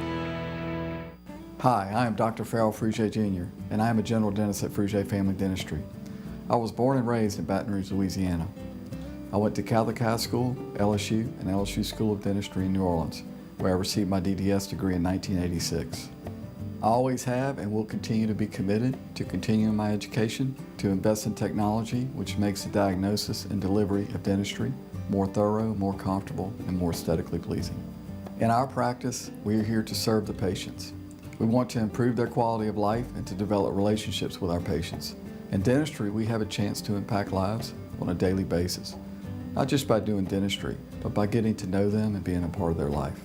Hi, I am Dr. Farrell Frugier Jr., and I am a general dentist at Frugier Family Dentistry. I was born and raised in Baton Rouge, Louisiana. I went to Catholic High School, LSU, and LSU School of Dentistry in New Orleans, where I received my DDS degree in 1986. I always have and will continue to be committed to continuing my education, to invest in technology which makes the diagnosis and delivery of dentistry more thorough, more comfortable, and more aesthetically pleasing. In our practice, we are here to serve the patients. We want to improve their quality of life and to develop relationships with our patients. In dentistry, we have a chance to impact lives on a daily basis, not just by doing dentistry, but by getting to know them and being a part of their life.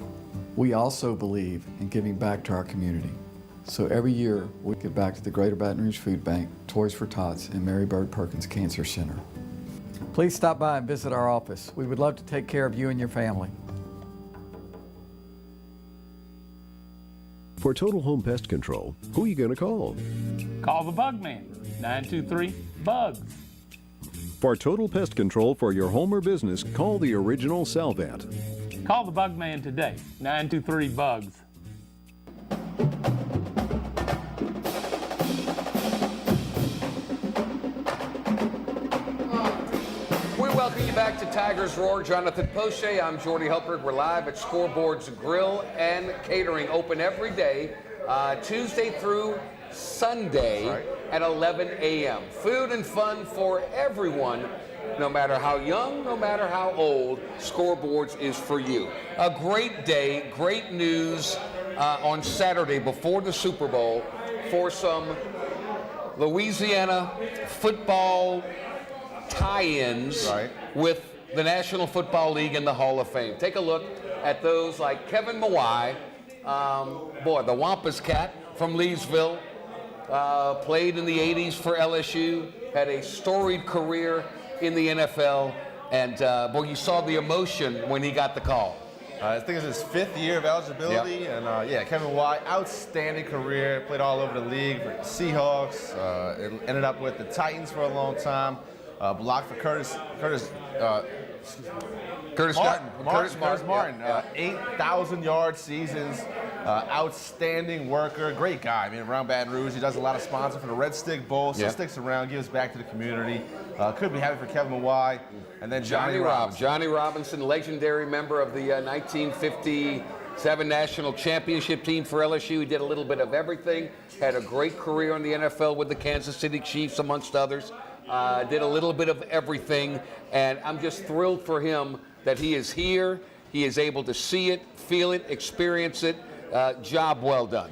We also believe in giving back to our community. So every year, we give back to the Greater Baton Rouge Food Bank, Toys for Tots, and Mary Bird Perkins Cancer Center. Please stop by and visit our office. We would love to take care of you and your family. For Total Home Pest Control, who are you going to call? Call the Bug Man, 923-BUGS. For total pest control for your home or business, call the original Salvat. Call the Bug Man today, 923-BUGS. We welcome you back to Tigers Roar. Jonathan Poche, I'm Jordy Helberg. We're live at Scoreboards Grill and Catering, open every day, Tuesday through Sunday at 11 a.m. Food and fun for everyone, no matter how young, no matter how old, Scoreboards is for you. A great day, great news on Saturday before the Super Bowl for some Louisiana football tie-ins with the National Football League and the Hall of Fame. Take a look at those like Kevin Mawai, the Wampus Cat from Leesville, played in the 80s for LSU, had a storied career in the NFL, and you saw the emotion when he got the call. I think it's his 5th year of eligibility, and Kevin Mawai, outstanding career, played all over the league for Seahawks, ended up with the Titans for a long time, blocked for Curtis Martin. 8,000-yard seasons, outstanding worker, great guy. I mean, around Baton Rouge, he does a lot of sponsoring for the Red Stick Bowl, so sticks around, gives back to the community. Could be happy for Kevin Mawai. And then Johnny Robinson. Johnny Robinson, legendary member of the 1957 National Championship team for LSU. He did a little bit of everything, had a great career in the NFL with the Kansas City Chiefs, amongst others. Did a little bit of everything, and I'm just thrilled for him that he is here. He is able to see it, feel it, experience it. Job well done.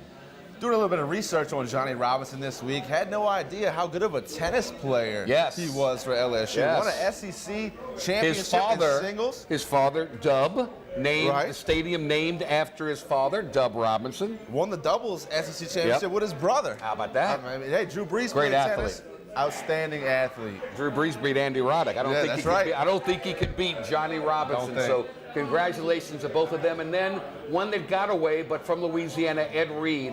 Doing a little bit of research on Johnny Robinson this week, had no idea how good of a tennis player he was for LSU. Won an SEC championship in singles. His father, Dub, named the stadium named after his father, Dub Robinson. Won the doubles SEC championship with his brother. How about that? I mean, hey, Drew Brees Great played athlete. tennis. Outstanding athlete. Drew Brees beat Andy Roddick. I don't think he could beat Johnny Robinson. So congratulations to both of them. And then one that got away, but from Louisiana, Ed Reed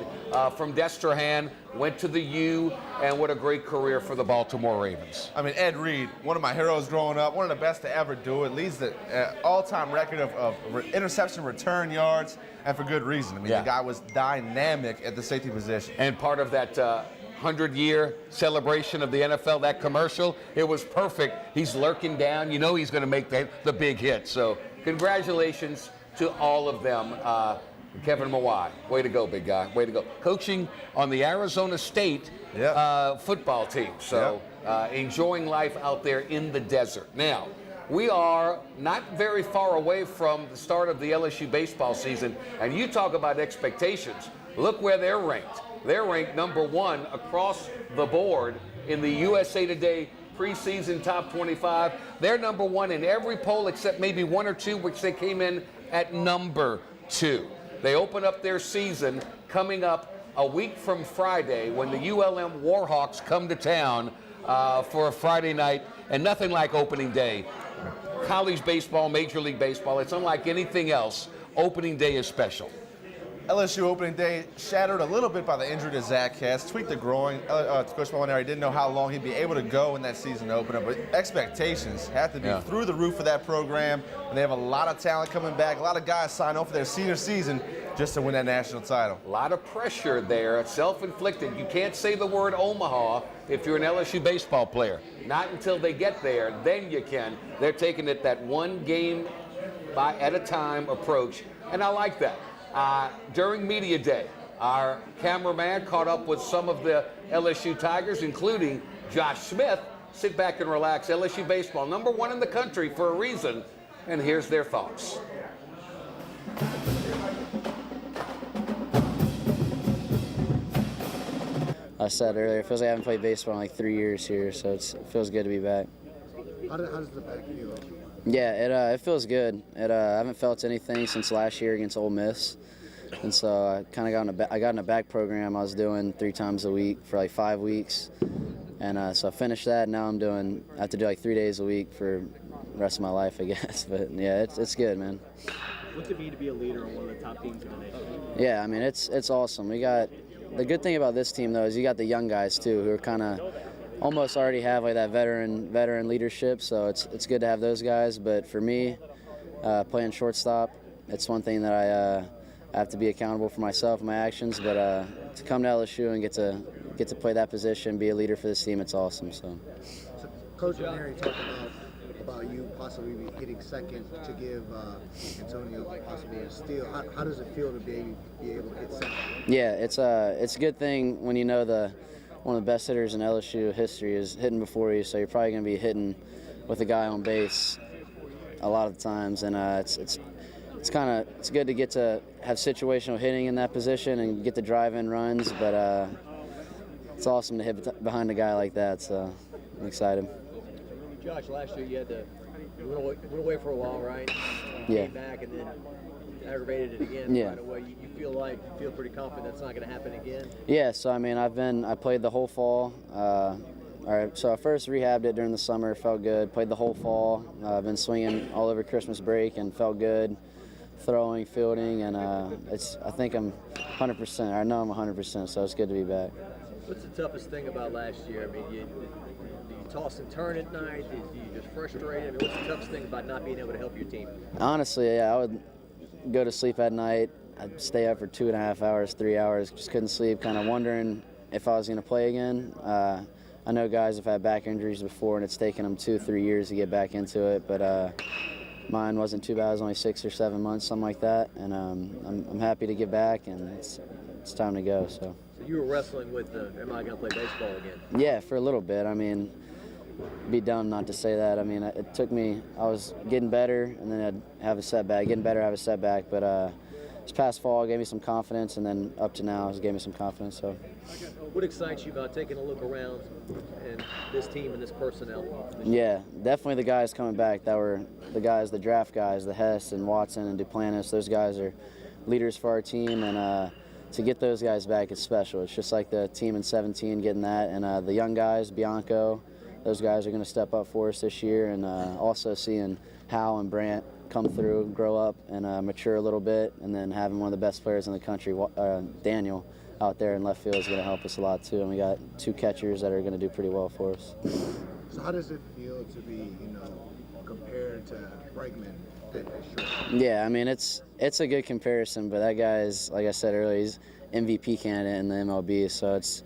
from Destrehan, went to the U, and what a great career for the Baltimore Ravens. I mean, Ed Reed, one of my heroes growing up, one of the best to ever do it, leads the all-time record of interception return yards, and for good reason. I mean, the guy was dynamic at the safety position. And part of that 100-year celebration of the NFL, that commercial, it was perfect. He's lurking down. You know he's going to make the big hit. So congratulations to all of them. Kevin Mawai, way to go, big guy. Way to go. Coaching on the Arizona State football team. So enjoying life out there in the desert. Now, we are not very far away from the start of the LSU baseball season, and you talk about expectations. Look where they're ranked. They're ranked number 1 across the board in the USA Today preseason top 25. They're number 1 in every poll except maybe 1 or 2, which they came in at number 2. They open up their season coming up a week from Friday when the ULM Warhawks come to town for a Friday night, and nothing like opening day. College baseball, Major League Baseball, it's unlike anything else. Opening day is special. LSU opening day shattered a little bit by the injury to Zach Katz, tweaked the groin. Coach Molinari didn't know how long he'd be able to go in that season opener, but expectations have to be through the roof for that program. And they have a lot of talent coming back. A lot of guys sign on for their senior season just to win that national title. A lot of pressure there, self-inflicted. You can't say the word Omaha if you're an LSU baseball player. Not until they get there, then you can. They're taking it that one game at a time approach, and I like that. During media day, our cameraman caught up with some of the LSU Tigers, including Josh Smith. Sit back and relax. LSU baseball, #1 in the country for a reason, and here's their thoughts. I said earlier, it feels like I haven't played baseball in like 3 years here, so it feels good to be back. How does the back feel? Yeah, it feels good. I haven't felt anything since last year against Ole Miss, and so I kind of got in a back program I was doing 3 times a week for like 5 weeks, and so I finished that. And now I have to do like 3 days a week for the rest of my life, I guess. But yeah, it's good, man. What's it mean to be a leader on one of the top teams in the nation? Yeah, I mean it's awesome. The good thing about this team though is you got the young guys too who are kind of almost already have like that veteran leadership, so it's good to have those guys. But for me, playing shortstop, it's one thing that I have to be accountable for myself and my actions. But to come to LSU and get to play that position, be a leader for this team, it's awesome. So Coach Molinari talked about you possibly hitting second to give Antonio possibly a steal. How does it feel to be able to hit second? Yeah, it's a good thing when you know one of the best hitters in LSU history is hitting before you, so you're probably going to be hitting with a guy on base a lot of the times, and it's good to get to have situational hitting in that position and get to drive in runs, but it's awesome to hit behind a guy like that, so I'm excited. Josh, last year you went away for a while, right? Yeah. Came back and then aggravated it again Yeah. right away. You feel pretty confident that's not going to happen again? Yeah, so I mean, I played the whole fall. So I first rehabbed it during the summer, felt good. Played the whole fall. I've been swinging all over Christmas break and felt good, throwing, fielding, and I think I'm 100%. I know I'm 100%, so it's good to be back. What's the toughest thing about last year? I mean, do you toss and turn at night? Do you just frustrate? I mean, what's the toughest thing about not being able to help your team? Honestly, yeah, I would go to sleep at night. I'd stay up for 2.5 hours, 3 hours, just couldn't sleep, kind of wondering if I was going to play again. I know guys have had back injuries before, and it's taken them 2-3 years to get back into it, but mine wasn't too bad. It was only 6 or 7 months, something like that, and I'm happy to get back, and it's time to go. So you were wrestling with, am I going to play baseball again? Yeah, for a little bit. I mean, it'd be dumb not to say that. I mean, it took me, I was getting better, and then I'd have a setback, getting better, have a setback, but this past fall gave me some confidence, and then up to now it's gave me some confidence. So, what excites you about taking a look around and this team and this personnel? Yeah, definitely the guys coming back. That were the guys, the draft guys, the Hess and Watson and Duplantis. Those guys are leaders for our team, and to get those guys back is special. It's just like the team in 17 getting that, and the young guys, Bianco, those guys are going to step up for us this year, and also seeing Hal and Brant come through, grow up, and mature a little bit, and then having one of the best players in the country, Daniel, out there in left field is going to help us a lot too. And we got 2 catchers that are going to do pretty well for us. So how does it feel to be, compared to Bregman at short? Yeah, I mean it's a good comparison, but that guy is, like I said earlier, he's MVP candidate in the MLB, so it's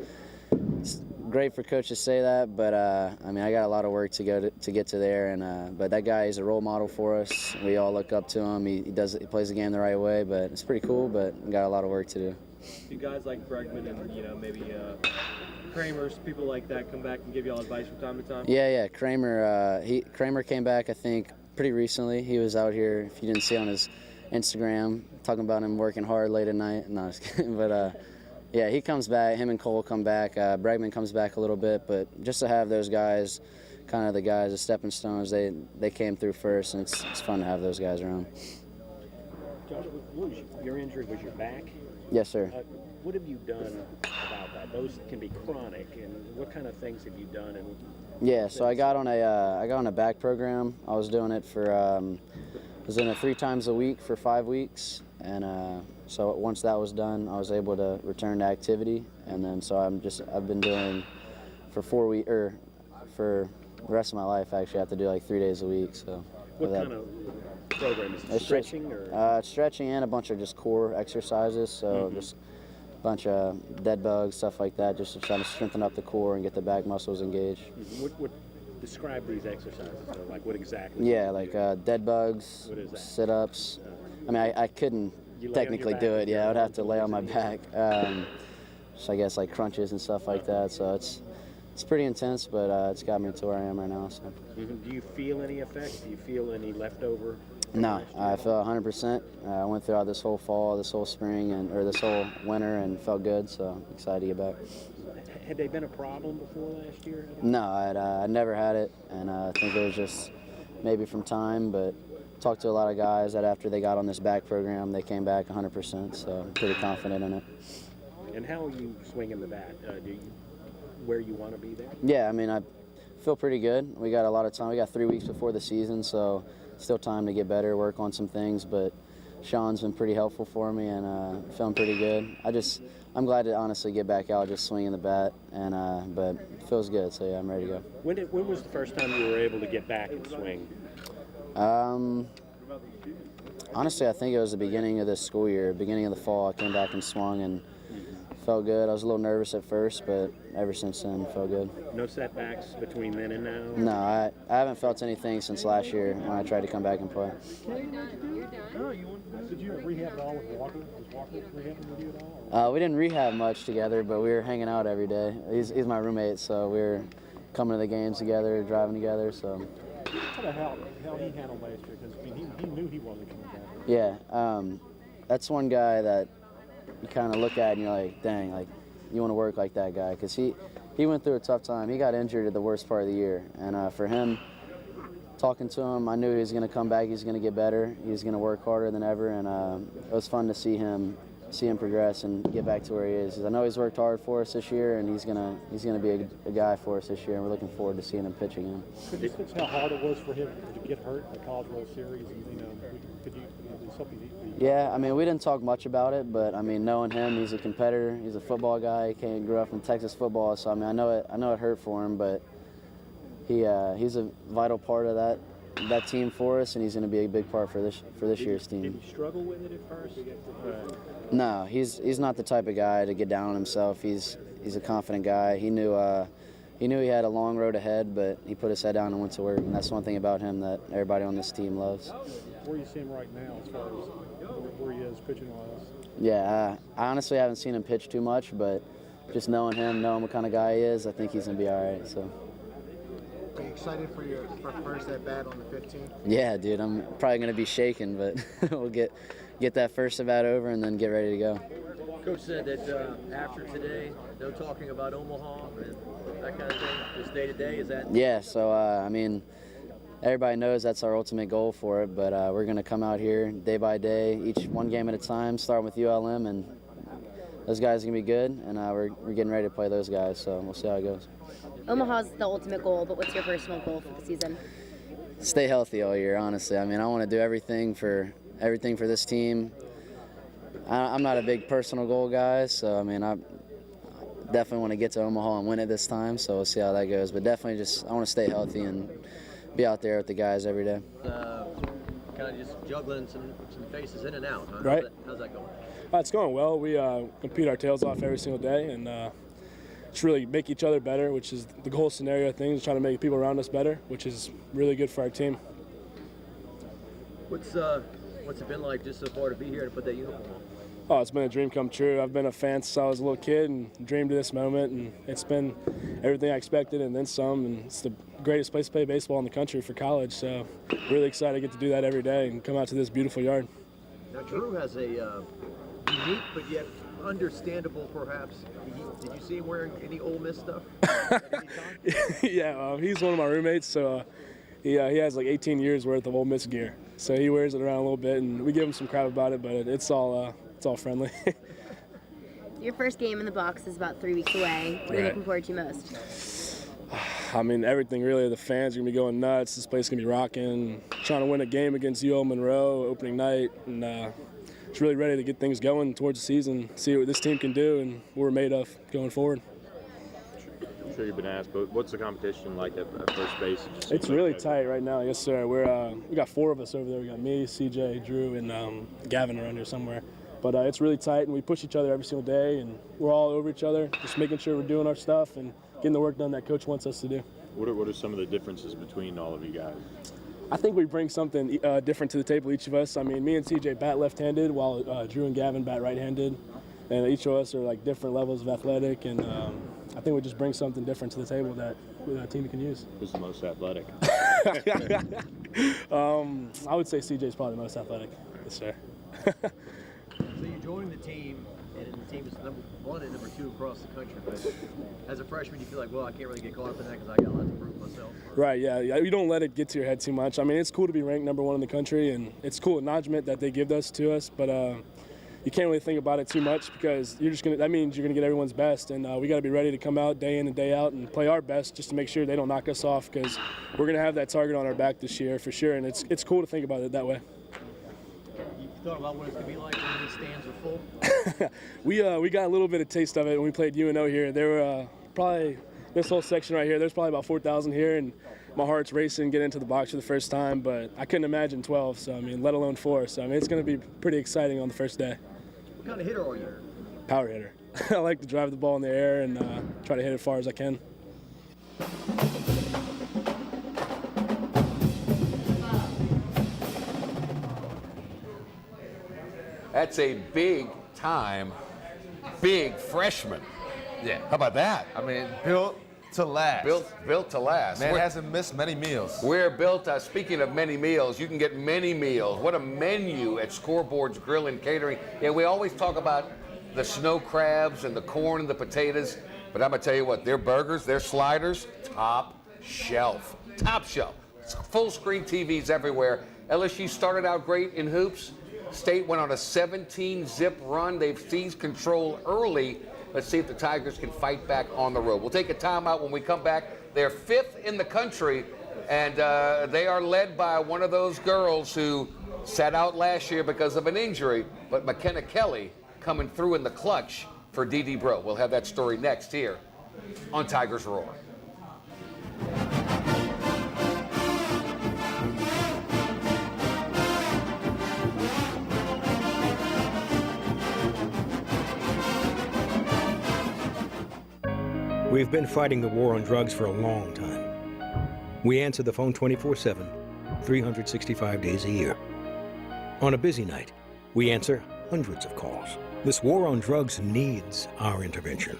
great for coach to say that, but I mean I got a lot of work to get to there, and but that guy is a role model for us. We all look up to him. He plays the game the right way, but it's pretty cool. But we got a lot of work to do. Do guys like Bregman and maybe Kramer's, people like that, come back and give y'all advice from time to time? Yeah. Kramer came back, I think, pretty recently. He was out here. If you didn't see on his Instagram, talking about him working hard late at night. No, I was kidding. But yeah, he comes back. Him and Cole come back. Bregman comes back a little bit, but just to have those guys, kind of the guys, the stepping stones, they came through first, and it's fun to have those guys around. Josh, your injury was your back? Yes, sir. What have you done about that? Those can be chronic, and what kind of things have you done? And yeah, so I got on a back program. I was doing it for was in it 3 times a week for 5 weeks, And so once that was done, I was able to return to activity. And then so I've been doing for 4 weeks, or for the rest of my life, actually, I have to do like 3 days a week. So What kind of program is it? Stretching or? Stretching and a bunch of just core exercises. So just a bunch of dead bugs, stuff like that, just to try to strengthen up the core and get the back muscles engaged. What describe these exercises? Though? Like what exactly? Yeah, like dead bugs, sit-ups. I mean, I couldn't technically do it. Yeah, I would have to lay on my back. So I guess like crunches and stuff like that. So it's pretty intense, but it's got me to where I am right now. So. Do you feel any effects? Do you feel any leftover? No, I feel 100%. I went throughout this whole fall, this whole spring, or this whole winter, and felt good. So I'm excited to get back. Had they been a problem before last year? No, I'd never had it, and I think it was just maybe from time, but talked to a lot of guys that after they got on this back program, they came back 100%, so I'm pretty confident in it. And how are you swinging the bat? Do you where you want to be there? Yeah, I mean, I feel pretty good. We got a lot of time. We got 3 weeks before the season, so still time to get better, work on some things, but Sean's been pretty helpful for me, and feeling pretty good. I'm glad to honestly get back out, just swinging the bat, and but it feels good. So yeah, I'm ready to go. When was the first time you were able to get back and swing? Honestly, I think it was the beginning of this school year, beginning of the fall. I came back and swung and felt good. I was a little nervous at first, but ever since then, felt good. No setbacks between then and now? No, I haven't felt anything since last year when I tried to come back and play. Did you rehab at all with Walker? Was Walker rehabbing with you at all? We didn't rehab much together, but we were hanging out every day. He's my roommate, so we were coming to the games together, driving together. So. How he handled last year? Because I mean, he knew he wasn't coming back. Yeah, that's one guy that you kind of look at and you're like, dang, like you want to work like that guy, because he went through a tough time. He got injured at the worst part of the year, and for him, talking to him, I knew he was going to come back. He's going to get better. He's going to work harder than ever, and it was fun to see him progress and get back to where he is. I know he's worked hard for us this year, and he's gonna be a guy for us this year, and we're looking forward to seeing him pitch again. Could you say how hard it was for him to get hurt in the College World Series? Yeah, I mean, we didn't talk much about it, but I mean, knowing him, he's a competitor. He's a football guy. He grew up in Texas football, so I mean, I know it hurt for him, but he's a vital part of that team for us, and he's going to be a big part for this year's team. Did you struggle with it at first? No, he's not the type of guy to get down on himself. He's a confident guy. He knew he had a long road ahead, but he put his head down and went to work, and that's one thing about him that everybody on this team loves. Where you see him right now as far as where he is pitching-wise? Yeah, I honestly haven't seen him pitch too much, but just knowing what kind of guy he is, I think he's going to be all right. So. Are you excited for your first at-bat on the 15th? Yeah, dude, I'm probably going to be shaking, but we'll get that first at-bat over and then get ready to go. Coach said that after today, no talking about Omaha and that kind of thing, just day-to-day, is that? Yeah, so, I mean, everybody knows that's our ultimate goal for it, but we're going to come out here day by day, each one game at a time, starting with ULM, and those guys are going to be good, and we're getting ready to play those guys, so we'll see how it goes. Omaha's the ultimate goal, but what's your personal goal for the season? Stay healthy all year, honestly. I mean, I want to do everything for this team. I'm not a big personal goal guy, so I mean, I definitely want to get to Omaha and win it this time, so we'll see how that goes. But definitely I want to stay healthy and be out there with the guys every day. Kind of just juggling some faces in and out, huh? Right. How's that going? It's going well. We compete our tails off every single day, and just really make each other better, which is the whole scenario of things, trying to make people around us better, which is really good for our team. What's it been like just so far to be here to put that uniform on? Oh, it's been a dream come true. I've been a fan since I was a little kid and dreamed of this moment, and it's been everything I expected and then some, and it's the greatest place to play baseball in the country for college, so really excited to get to do that every day and come out to this beautiful yard. Now, Drew has a unique but yet understandable, perhaps. Did you see him wearing any Ole Miss stuff? Yeah, he's one of my roommates, so he has like 18 years worth of Ole Miss gear. So he wears it around a little bit, and we give him some crap about it, but it's all friendly. Your first game in the box is about 3 weeks away. What are you looking forward to most? I mean, everything really. The fans are going to be going nuts. This place is going to be rocking. Trying to win a game against UL Monroe opening night, and just really ready to get things going towards the season, see what this team can do and what we're made of going forward. I'm sure you've been asked, but what's the competition like at first base? It's really tight right now. Yes, sir. We got 4 of us over there. We got me, CJ, Drew, and Gavin around here somewhere. But it's really tight, and we push each other every single day, and we're all over each other, just making sure we're doing our stuff and getting the work done that Coach wants us to do. What are some of the differences between all of you guys? I think we bring something different to the table, each of us. I mean, me and CJ bat left-handed, while Drew and Gavin bat right-handed. And each of us are like different levels of athletic, and I think we just bring something different to the table that our team can use. Who's the most athletic? I would say CJ's probably the most athletic. Yes, sir. So you're joining the team, and the team is number 1 and number 2 across the country. But as a freshman, you feel like, well, I can't really get caught up in that because I got a lot to prove myself. Right, yeah. You don't let it get to your head too much. I mean, it's cool to be ranked number 1 in the country, and it's cool acknowledgement that they give us to us, but you can't really think about it too much because that means you're gonna get everyone's best, and we got to be ready to come out day in and day out and play our best just to make sure they don't knock us off, because we're gonna have that target on our back this year for sure, and it's cool to think about it that way. You thought about what it's gonna be like when these stands are full? We got a little bit of taste of it when we played UNO here. There were probably this whole section right here. There's probably about 4,000 here, and my heart's racing getting into the box for the first time. But I couldn't imagine 12. So I mean, let alone 4. So I mean, it's going to be pretty exciting on the first day. What kind of hitter are you? Power hitter. I like to drive the ball in the air and try to hit it as far as I can. That's a big-time, big freshman. Yeah. How about that? I mean, built to last. Built to last. Man hasn't missed many meals. We're built, speaking of many meals, you can get many meals. What a menu at Scoreboard's Grill and Catering. Yeah, we always talk about the snow crabs and the corn and the potatoes, but I'm going to tell you what, their burgers, their sliders, top shelf. Top shelf. Full screen TVs everywhere. LSU started out great in hoops. State went on a 17-zip run. They've seized control early. Let's see if the Tigers can fight back on the road. We'll take a timeout. When we come back, they're 5th in the country, and they are led by one of those girls who sat out last year because of an injury, but McKenna Kelly coming through in the clutch for Dee Bro. We'll have that story next here on Tigers Roar. We've been fighting the war on drugs for a long time. We answer the phone 24/7, 365 days a year. On a busy night, we answer hundreds of calls. This war on drugs needs our intervention.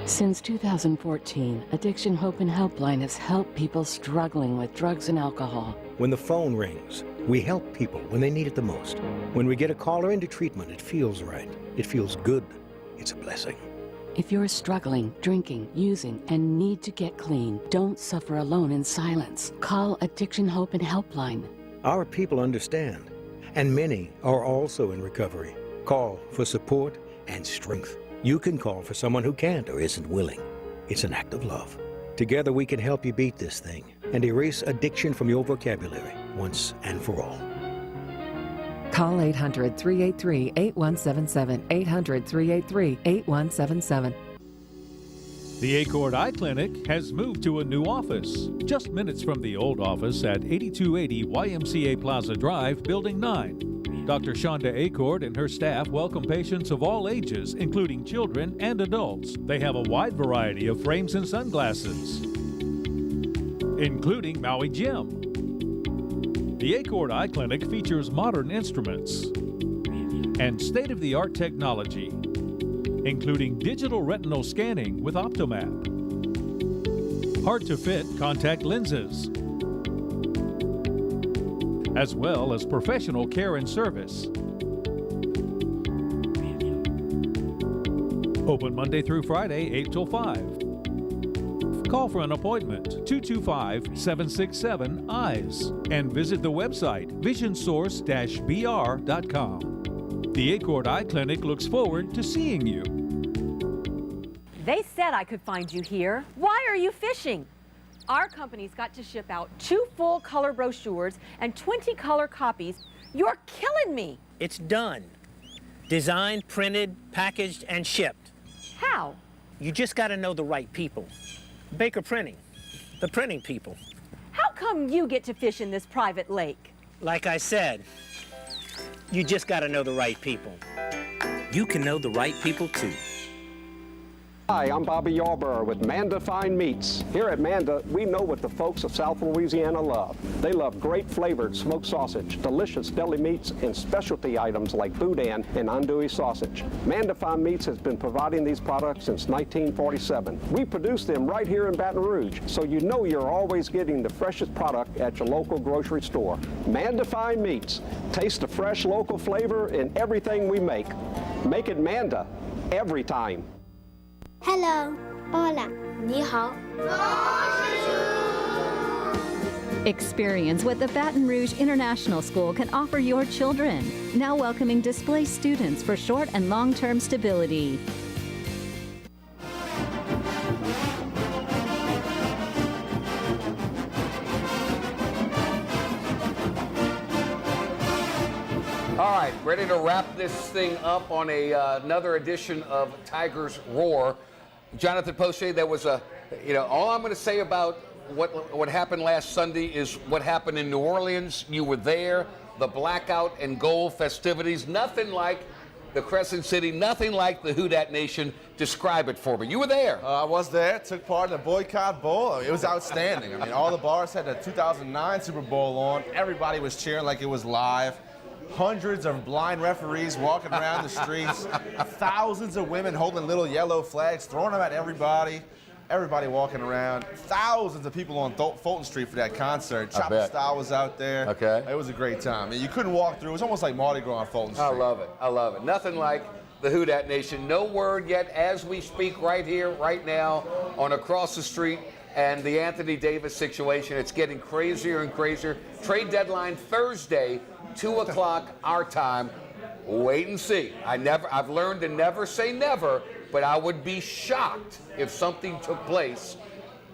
Since 2014, Addiction Hope and Helpline has helped people struggling with drugs and alcohol. When the phone rings, we help people when they need it the most. When we get a caller into treatment, it feels right. It feels good. It's a blessing. If you're struggling, drinking, using, and need to get clean, don't suffer alone in silence. Call Addiction Hope and Helpline. Our people understand, and many are also in recovery. Call for support and strength. You can call for someone who can't or isn't willing. It's an act of love. Together we can help you beat this thing and erase addiction from your vocabulary once and for all. Call 800-383-8177, 800-383-8177. The Accord Eye Clinic has moved to a new office, just minutes from the old office at 8280 YMCA Plaza Drive, Building 9. Dr. Shonda Accord and her staff welcome patients of all ages, including children and adults. They have a wide variety of frames and sunglasses, including Maui Jim. The Accord Eye Clinic features modern instruments and state-of-the-art technology, including digital retinal scanning with Optomap, hard-to-fit contact lenses, as well as professional care and service. Open Monday through Friday, 8 till 5. Call for an appointment, 225-767-EYES, and visit the website, visionsource-br.com. The Accord Eye Clinic looks forward to seeing you. They said I could find you here. Why are you fishing? Our company's got to ship out 2 full color brochures and 20 color copies. You're killing me. It's done. Designed, printed, packaged, and shipped. How? You just got to know the right people. Baker Printing, the printing people. How come you get to fish in this private lake? Like I said, you just got to know the right people. You can know the right people too. Hi, I'm Bobby Yarborough with Manda Fine Meats. Here at Manda, we know what the folks of South Louisiana love. They love great flavored smoked sausage, delicious deli meats, and specialty items like boudin and andouille sausage. Manda Fine Meats has been providing these products since 1947. We produce them right here in Baton Rouge, so you know you're always getting the freshest product at your local grocery store. Manda Fine Meats. Taste the fresh local flavor in everything we make. Make it Manda every time. Hello. Hola. 你好. Experience what the Baton Rouge International School can offer your children. Now welcoming displaced students for short and long-term stability. All right, ready to wrap this thing up on another edition of Tigers Roar. Jonathan Poche, there was all I'm going to say about what happened last Sunday is what happened in New Orleans. You were there, the blackout and gold festivities, nothing like the Crescent City, nothing like the Who Dat Nation. Describe it for me. You were there. I was there, took part in the Boycott Bowl. It was outstanding. I mean, all the bars had the 2009 Super Bowl on. Everybody was cheering like it was live. Hundreds of blind referees walking around the streets. Thousands of women holding little yellow flags, throwing them at everybody. Everybody walking around. Thousands of people on Fulton Street for that concert. Chopper Style was out there. Okay. It was a great time. And you couldn't walk through. It was almost like Mardi Gras on Fulton Street. I love it. I love it. Nothing like the Who Dat Nation. No word yet as we speak right here, right now, on across the street. And the Anthony Davis situation, it's getting crazier and crazier. Trade deadline Thursday, 2 o'clock our time. Wait and see. I've learned to never say never, but I would be shocked if something took place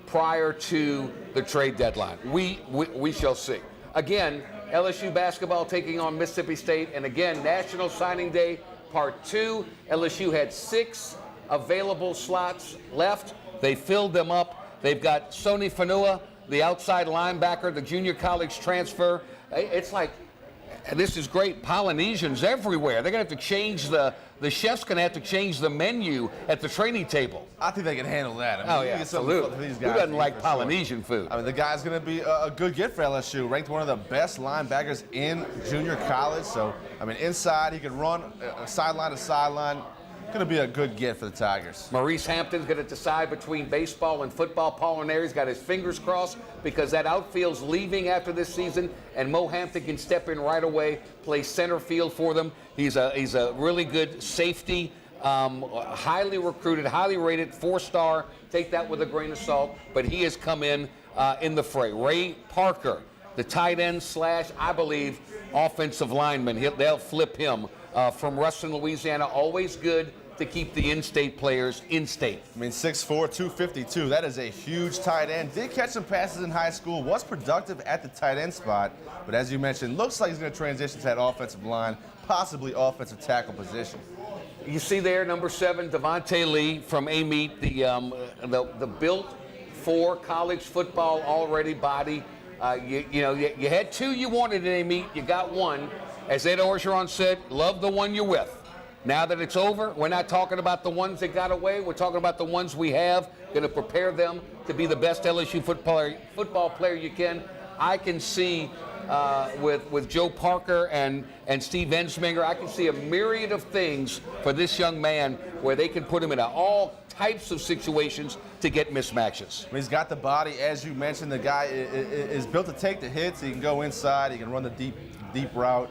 prior to the trade deadline. We shall see. Again, LSU basketball taking on Mississippi State, and again, National Signing Day Part 2. LSU had 6 available slots left. They filled them up. They've got Sony Fanua, the outside linebacker, the junior college transfer. It's like, this is great, Polynesians everywhere. They're going to have to change the chef's going to have to change the menu at the training table. I think they can handle that. I mean, yeah, absolutely. Who doesn't like Polynesian food? I mean, the guy's going to be a good get for LSU. Ranked one of the best linebackers in junior college. So, I mean, inside, he can run sideline to sideline. Going to be a good get for the Tigers. Maurice Hampton's going to decide between baseball and football. Paul Ranieri's got his fingers crossed because that outfield's leaving after this season, and Mo Hampton can step in right away, play center field for them. He's a really good safety, highly recruited, highly rated, 4-star. Take that with a grain of salt, but he has come in the fray. Ray Parker, the tight end / I believe, offensive lineman. They'll flip him from Ruston, Louisiana. Always good to keep the in-state players in-state. I mean, 6'4", 252. That is a huge tight end. Did catch some passes in high school. Was productive at the tight end spot. But as you mentioned, looks like he's going to transition to that offensive line, possibly offensive tackle position. You see there, number 7, Devontae Lee from Amite, the built for college football already body. You had 2 you wanted in Amite. You got 1. As Ed Orgeron said, love the one you're with. Now that it's over, we're not talking about the ones that got away. We're talking about the ones we have, going to prepare them to be the best LSU football player you can. I can see with Joe Parker and Steve Ensminger, I can see a myriad of things for this young man where they can put him in all types of situations to get mismatches. I mean, he's got the body, as you mentioned. The guy is built to take the hits. He can go inside. He can run the deep route.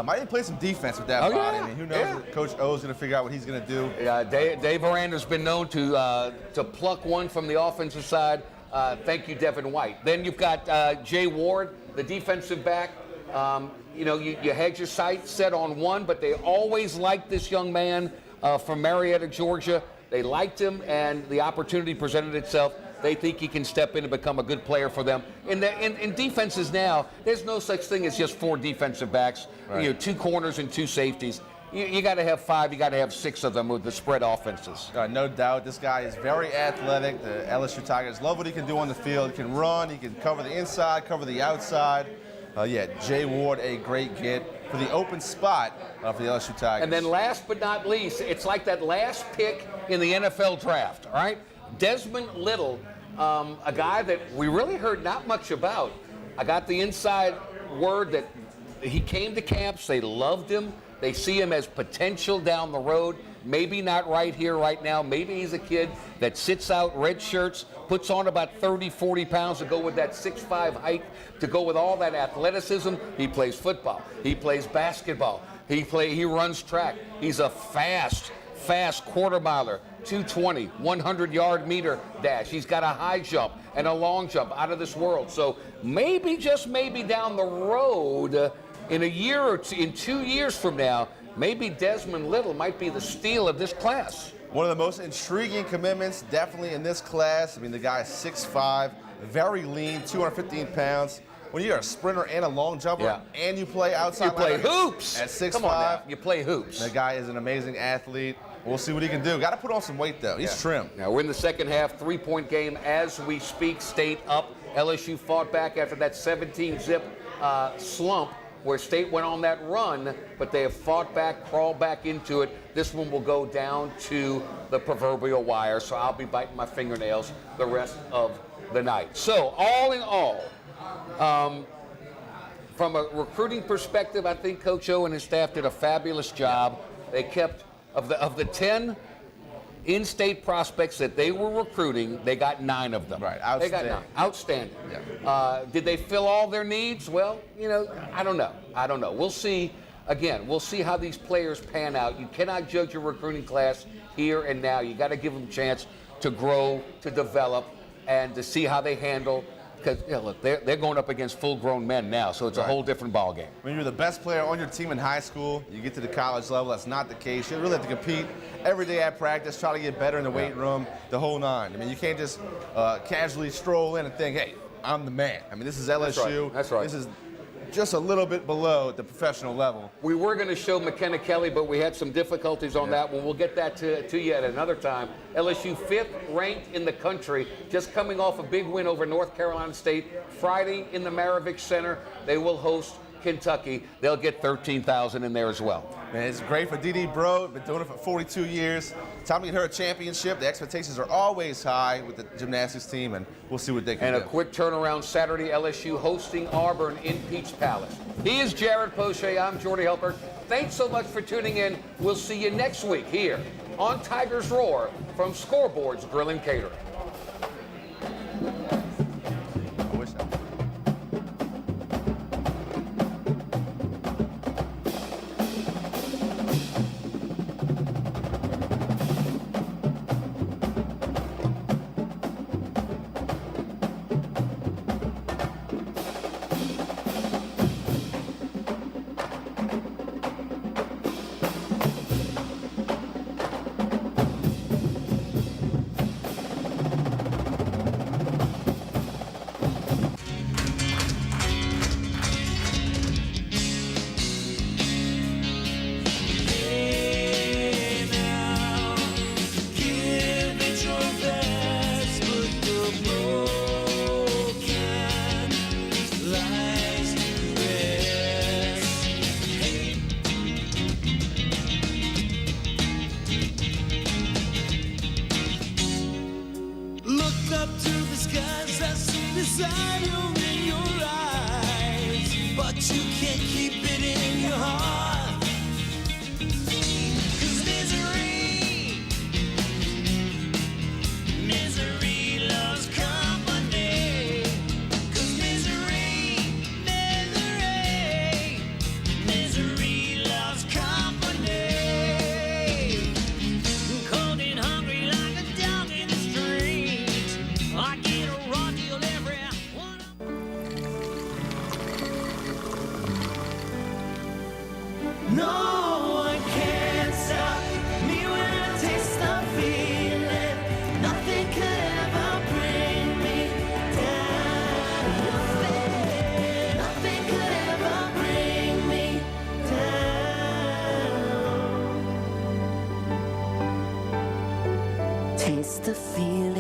Might even play some defense with that body. Yeah. I mean, who knows? Coach O's going to figure out what he's going to do. Yeah, Dave Aranda's been known to pluck one from the offensive side. Thank you, Devin White. Then you've got Jay Ward, the defensive back. You had your sights set on one, but they always liked this young man from Marietta, Georgia. They liked him, and the opportunity presented itself. They think he can step in and become a good player for them. In defenses now, there's no such thing as just 4 defensive backs. Right. 2 corners and 2 safeties. you got to have 5, you got to have 6 of them with the spread offenses. No doubt. This guy is very athletic. The LSU Tigers love what he can do on the field. He can run, he can cover the inside, cover the outside. Jay Ward, a great get for the open spot for the LSU Tigers. And then last but not least, it's like that last pick in the NFL draft, all right? Desmond Little, a guy that we really heard not much about. I got the inside word that he came to camps, they loved him, they see him as potential down the road. Maybe not right here, right now. Maybe he's a kid that sits out red shirts, puts on about 30, 40 pounds to go with that 6'5" height, to go with all that athleticism. He plays football. He plays basketball. He runs track. He's a fast quarter miler, 220, 100-yard meter dash. He's got a high jump and a long jump, out of this world. So maybe, just maybe down the road, in a year or two, in 2 years from now, maybe Desmond Little might be the steal of this class. One of the most intriguing commitments, definitely in this class. I mean, the guy is 6'5", very lean, 215 pounds. When you're a sprinter and a long jumper, and you play outside, you play hoops at 6'5". Come on now. You play hoops. The guy is an amazing athlete. We'll see what he can do. Got to put on some weight though. He's trim. Now we're in the second half, 3-point game as we speak. State up. LSU fought back after that 17-zip slump, where State went on that run, but they have fought back, crawled back into it. This one will go down to the proverbial wire, so I'll be biting my fingernails the rest of the night. So, all in all, from a recruiting perspective, I think Coach O and his staff did a fabulous job. They kept, of the 10 in-state prospects that they were recruiting, they got 9 of them. Right, outstanding. They got 9. Outstanding. Yeah. Did they fill all their needs? Well, I don't know. We'll see. Again, we'll see how these players pan out. You cannot judge your recruiting class here and now. You got to give them a chance to grow, to develop, and to see how they handle. Because look, they're going up against full-grown men now, so it's a whole different ballgame. When you're the best player on your team in high school, you get to the college level, that's not the case. You really have to compete every day at practice, try to get better in the weight room, the whole 9. I mean, you can't just casually stroll in and think, hey, I'm the man. I mean, this is LSU. That's right. This is just a little bit below the professional level. We were going to show McKenna Kelly, but we had some difficulties on that one. We'll get that to you at another time. LSU 5th ranked in the country, just coming off a big win over North Carolina State. Friday in the Maravich Center, they will host Kentucky. They'll get 13,000 in there as well. Man, it's great for Dee Bro. Been doing it for 42 years. Time to get her a championship. The expectations are always high with the gymnastics team, and we'll see what they can do. And a quick turnaround Saturday, LSU hosting Auburn in Peach Palace. He is Jared Poche. I'm Jordy Helper. Thanks so much for tuning in. We'll see you next week here on Tigers Roar from Scoreboard's Grill and Catering. the feeling